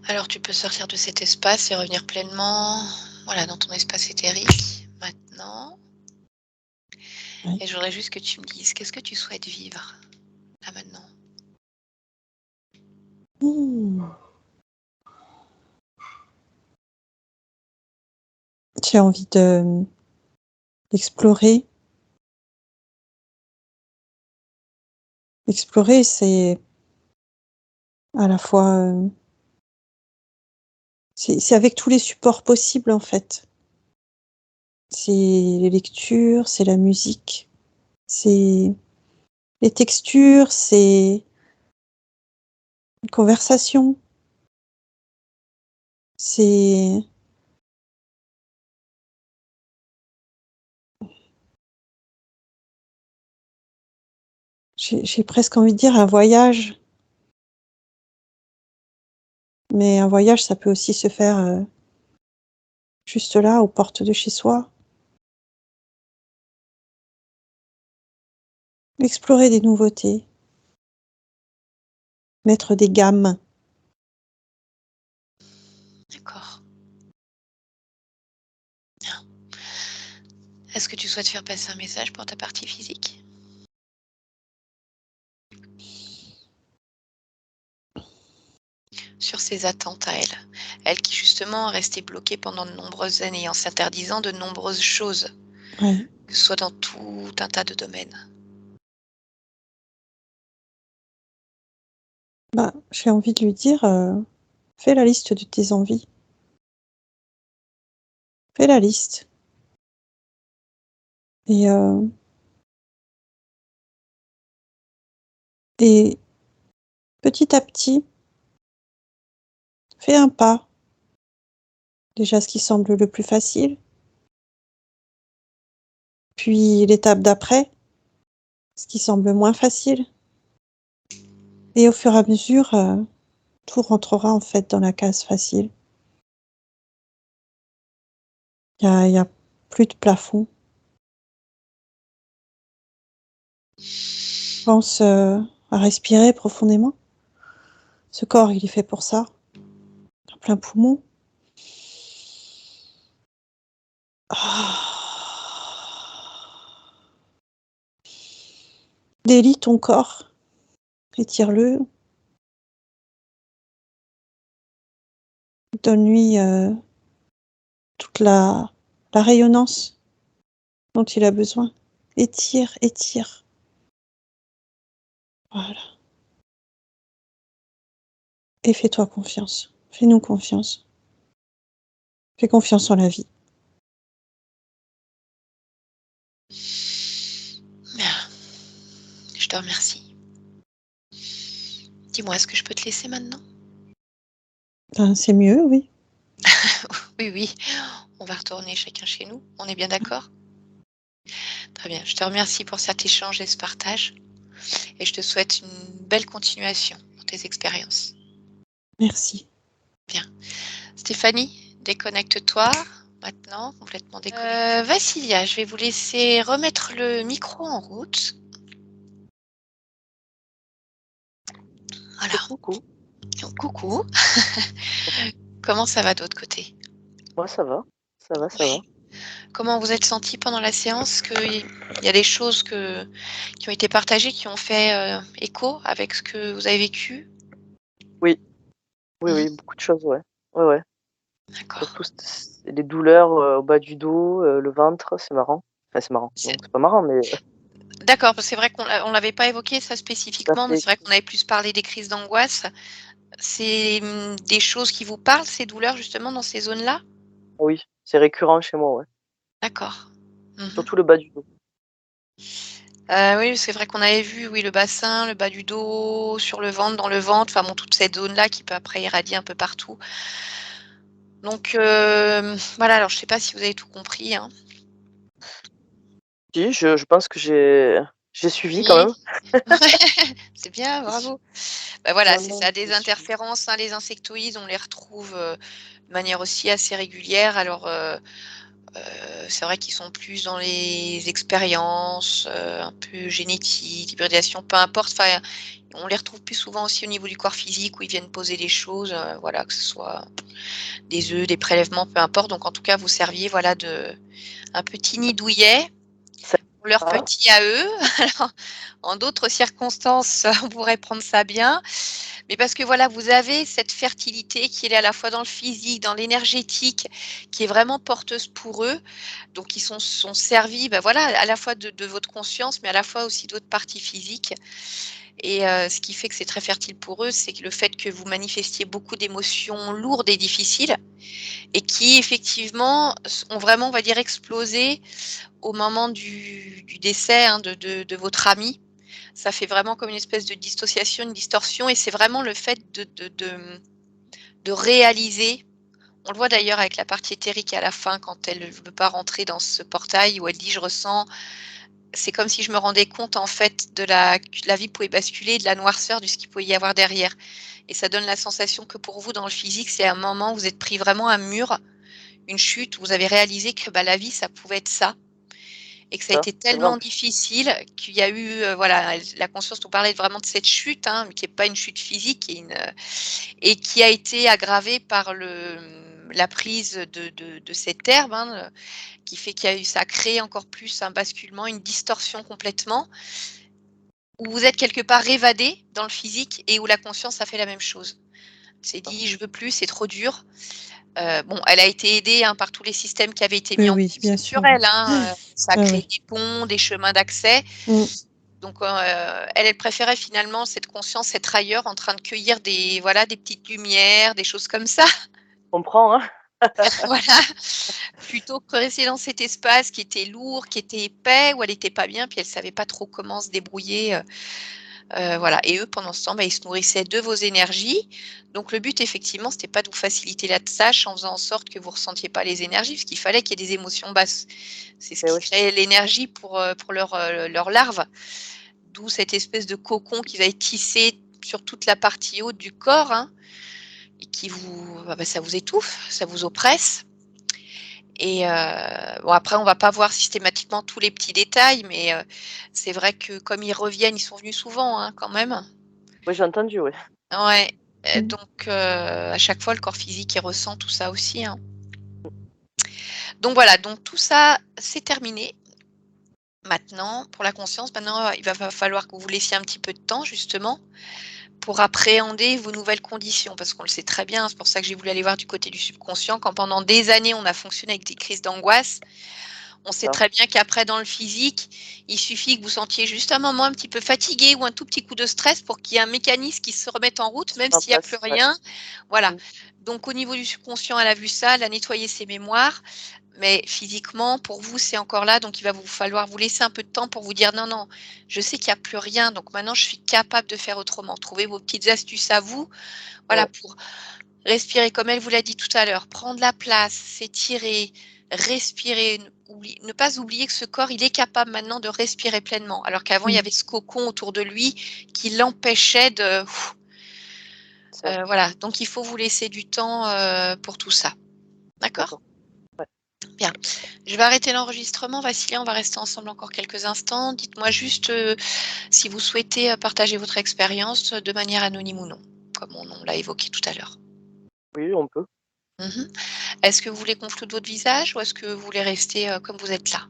Alors tu peux sortir de cet espace et revenir pleinement, voilà, dans ton espace éthérique maintenant. Oui. Et je voudrais juste que tu me dises, qu'est-ce que tu souhaites vivre là maintenant? Mmh. J'ai envie d'explorer. Explorer, c'est à la fois, c'est avec tous les supports possibles, en fait. C'est les lectures, c'est la musique, c'est les textures, c'est une conversation. C'est j'ai presque envie de dire un voyage. Mais un voyage, ça peut aussi se faire, juste là, aux portes de chez soi. Explorer des nouveautés. Mettre des gammes. D'accord. Bien. Est-ce que tu souhaites faire passer un message pour ta partie physique? Sur ses attentes à elle. Elle qui justement est restée bloquée pendant de nombreuses années en s'interdisant de nombreuses choses, Ouais. que ce soit dans tout un tas de domaines. Bah, j'ai envie de lui dire, «Fais la liste de tes envies. Fais la liste et et petit à petit, fais un pas. Déjà ce qui semble le plus facile, puis l'étape d'après, ce qui semble moins facile et au fur et à mesure, tout rentrera en fait dans la case facile. Il y a plus de plafond. Pense, à respirer profondément. Ce corps, il est fait pour ça, à plein poumon. Ah. Délie ton corps, étire-le, donne-lui, toute la rayonnance dont il a besoin. Étire, étire. Voilà et fais-toi confiance. Fais-nous confiance. Fais confiance en la vie. Bien. Je te remercie. Dis-moi, est-ce que je peux te laisser maintenant? Ben, c'est mieux, oui. Oui, oui, on va retourner chacun chez nous. On est bien d'accord? Très bien. Je te remercie pour cet échange et ce partage et je te souhaite une belle continuation dans tes expériences. Merci. Bien. Stéphanie, déconnecte-toi maintenant, complètement déconnectée. Vassilia, je vais vous laisser remettre le micro en route. Voilà. Coucou. Coucou. Comment ça va de l'autre côté? Moi, ça va. Ça va, ça va. Ouais. Comment vous êtes sentis pendant la séance? Qu'il y a des choses qui ont été partagées, qui ont fait, écho avec ce que vous avez vécu? Oui. Oui, oui, Mmh. beaucoup de choses, ouais. Ouais, ouais. D'accord. Surtout c'est les douleurs, au bas du dos, le ventre, c'est marrant. Enfin, c'est marrant. Non, C'est c'est pas marrant, mais d'accord, parce que c'est vrai qu'on l'avait pas évoqué ça ça spécifiquement, mais fait c'est vrai qu'on avait plus parlé des crises d'angoisse. C'est, des choses qui vous parlent, ces douleurs justement dans ces zones-là? oui, c'est récurrent chez moi, ouais. D'accord. Mmh. Surtout le bas du dos. Oui, c'est vrai qu'on avait vu, oui, le bassin, le bas du dos, sur le ventre, dans le ventre, enfin bon, toute cette zone-là qui peut après irradier un peu partout. Donc voilà, alors je sais pas si vous avez tout compris, hein. Si, je pense que j'ai suivi quand Oui. même. C'est bien, bravo. Bah, voilà, Non, c'est non, ça, j'ai des suivi. interférences, hein, les insectoïdes, on les retrouve, de manière aussi assez régulière. Alors, c'est vrai qu'ils sont plus dans les expériences, un peu génétiques, hybridation, peu importe, enfin, on les retrouve plus souvent aussi au niveau du corps physique où ils viennent poser des choses, voilà, que ce soit des œufs, des prélèvements, peu importe. Donc en tout cas, vous serviez, voilà, de un petit nid douillet C'est pour leurs ça. petits à eux. Alors, en d'autres circonstances, on pourrait prendre ça bien, mais parce que voilà, vous avez cette fertilité qui est à la fois dans le physique, dans l'énergétique, qui est vraiment porteuse pour eux. Donc ils sont servis, bah, voilà, à la fois de votre conscience, mais à la fois aussi de votre partie physique. Et ce qui fait que c'est très fertile pour eux, c'est que le fait que vous manifestiez beaucoup d'émotions lourdes et difficiles et qui effectivement ont vraiment, on va dire, explosé au moment du décès, hein, de votre ami. Ça fait vraiment comme une espèce de dissociation, une distorsion, et c'est vraiment le fait de réaliser. On le voit d'ailleurs avec la partie éthérique à la fin quand elle ne veut pas rentrer dans ce portail où elle dit: «Je ressens», c'est comme si je me rendais compte en fait que la vie pouvait basculer, de la noirceur, de ce qu'il pouvait y avoir derrière, et ça donne la sensation que pour vous dans le physique, c'est un moment où vous êtes pris vraiment un mur, une chute, où vous avez réalisé que, bah, la vie ça pouvait être ça, et que ça a Ça, été c'est vrai en tellement plus. difficile qu'il y a eu, voilà, la conscience nous parlait vraiment de cette chute, hein, mais qui est pas une chute physique, et qui a été aggravée par la prise de cette herbe, hein, qui fait qu'il y a eu, ça a créé encore plus un basculement, une distorsion complètement, où vous êtes quelque part évadé dans le physique et où la conscience a fait la même chose. C'est dit: «Je veux plus, c'est trop dur». Bon, elle a été aidée, hein, par tous les systèmes qui avaient été mis Oui, en oui, place bien sur sûr. elle, hein, ça a Ah créé ouais. des ponts, des chemins d'accès. Mmh. Donc elle préférait finalement cette conscience être ailleurs en train de cueillir des, voilà, des petites lumières, des choses comme ça. Je comprends, hein. Voilà, plutôt que rester dans cet espace qui était lourd, qui était épais, où elle était pas bien, puis elle savait pas trop comment se débrouiller, voilà, et eux pendant ce temps, bah, ils se nourrissaient de vos énergies. Donc le but effectivement, c'était pas de vous faciliter la tâche en faisant en sorte que vous ressentiez pas les énergies, parce qu'il fallait qu'il y ait des émotions basses. C'est ce Et qui oui, créait l'énergie pour leurs larves. D'où cette espèce de cocon qu'ils avaient tissé sur toute la partie haute du corps, hein, et qui vous, bah, ça vous étouffe, ça vous oppresse. Et bon, après on va pas voir systématiquement tous les petits détails, mais c'est vrai que comme ils reviennent, ils sont venus souvent, hein, quand même. oui, j'ai entendu, oui. Ouais, Mmh. donc à chaque fois le corps physique, il ressent tout ça aussi, hein. Donc voilà, donc tout ça, c'est terminé. Maintenant, pour la conscience, maintenant, il va falloir que vous vous laissiez un petit peu de temps justement pour appréhender vos nouvelles conditions, parce qu'on le sait très bien, c'est pour ça que j'ai voulu aller voir du côté du subconscient. Quand pendant des années, on a fonctionné avec des crises d'angoisse, on sait Ça, très bien qu'après dans le physique, il suffit que vous sentiez juste un moment un petit peu fatigué ou un tout petit coup de stress pour qu'il y ait un mécanisme qui se remette en route, se même met en s'il y a plus place, ouais. rien. Voilà. Mmh. Donc au niveau du subconscient, elle a vu ça, elle a nettoyé ses mémoires, mais physiquement, pour vous, c'est encore là, donc il va vous falloir vous laisser un peu de temps pour vous dire: «Non, non, je sais qu'il y a plus rien, donc maintenant je suis capable de faire autrement». Trouver vos petites astuces à vous, voilà, Ouais, pour respirer comme elle vous l'a dit tout à l'heure, prendre la place, s'étirer, respirer, ne pas oublier que ce corps, il est capable maintenant de respirer pleinement, alors qu'avant il y Mmh. avait ce cocon autour de lui qui l'empêchait de, c'est vrai. voilà, donc il faut vous laisser du temps, pour tout ça. D'accord? D'accord. Ouais. Bien. Je vais arrêter l'enregistrement. Vassilia, on va rester ensemble encore quelques instants. Dites-moi juste, si vous souhaitez, partager votre expérience, de manière anonyme ou non, comme on l'a évoqué tout à l'heure. Oui, on peut. Mmh. Est-ce que vous voulez qu'on floute votre visage ou est-ce que vous voulez rester, comme vous êtes là?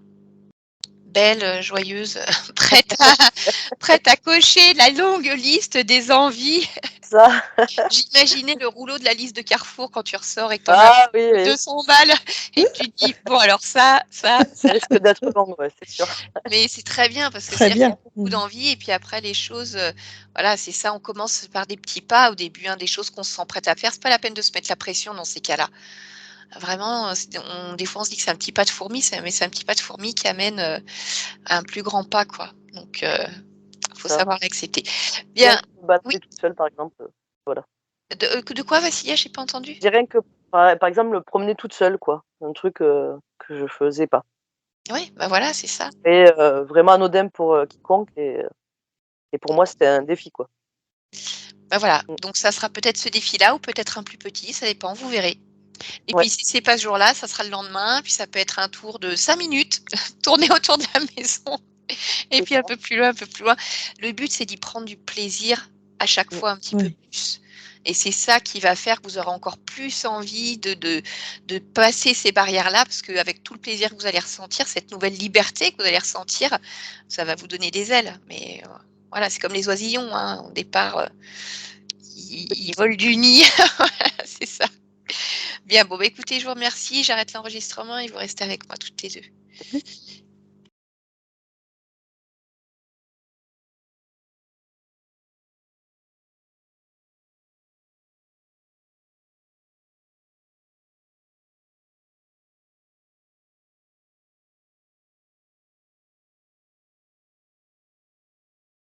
Belle, joyeuse, prête à cocher la longue liste des envies. Ça, J'imaginais le rouleau de la liste de Carrefour quand tu ressors et que tu en as ah oui, oui, 200 balles et que tu te dis: «Bon alors ça». ça risque d'être long, ouais, c'est sûr. Mais c'est très bien parce que Très c'est-à-dire qu'il y a bien. beaucoup Mmh. d'envie et puis après les choses, voilà, c'est ça, on commence par des petits pas au début, hein, des choses qu'on se sent prête à faire. C'est pas la peine de se mettre la pression dans ces cas-là. Vraiment, des fois on se dit que c'est un petit pas de fourmi, mais c'est un petit pas de fourmi qui amène, à un plus grand pas, quoi. Donc faut Ça. savoir l'accepter. Rien Bien, que me balader oui, toute seule, par exemple, voilà. de quoi Vassilia? J'ai pas entendu? Je dis rien que par exemple, me promener toute seule, quoi. Un truc, que je faisais pas. Oui, bah, voilà, c'est ça. Et vraiment anodin pour, quiconque et pour moi, c'était un défi, quoi. Bah, voilà, Mmh. donc ça sera peut-être ce défi-là ou peut-être un plus petit, ça dépend, vous verrez. Et Ouais, puis si c'est pas ce jour-là, ça sera le lendemain, puis ça peut être un tour de 5 minutes, tourner autour de la maison et c'est puis un ça. peu plus loin, un peu plus loin. Le but, c'est d'y prendre du plaisir à chaque Mmh. fois un petit peu Ouais. plus et c'est ça qui va faire que vous aurez encore plus envie de passer ces barrières-là parce qu'avec tout le plaisir que vous allez ressentir, cette nouvelle liberté que vous allez ressentir, ça va vous donner des ailes. Mais, voilà, c'est comme les oisillons, hein, au départ, ils volent du nid. Voilà, c'est ça. Bien, bon, bah, écoutez, je vous remercie, j'arrête l'enregistrement et vous restez avec moi toutes les 2.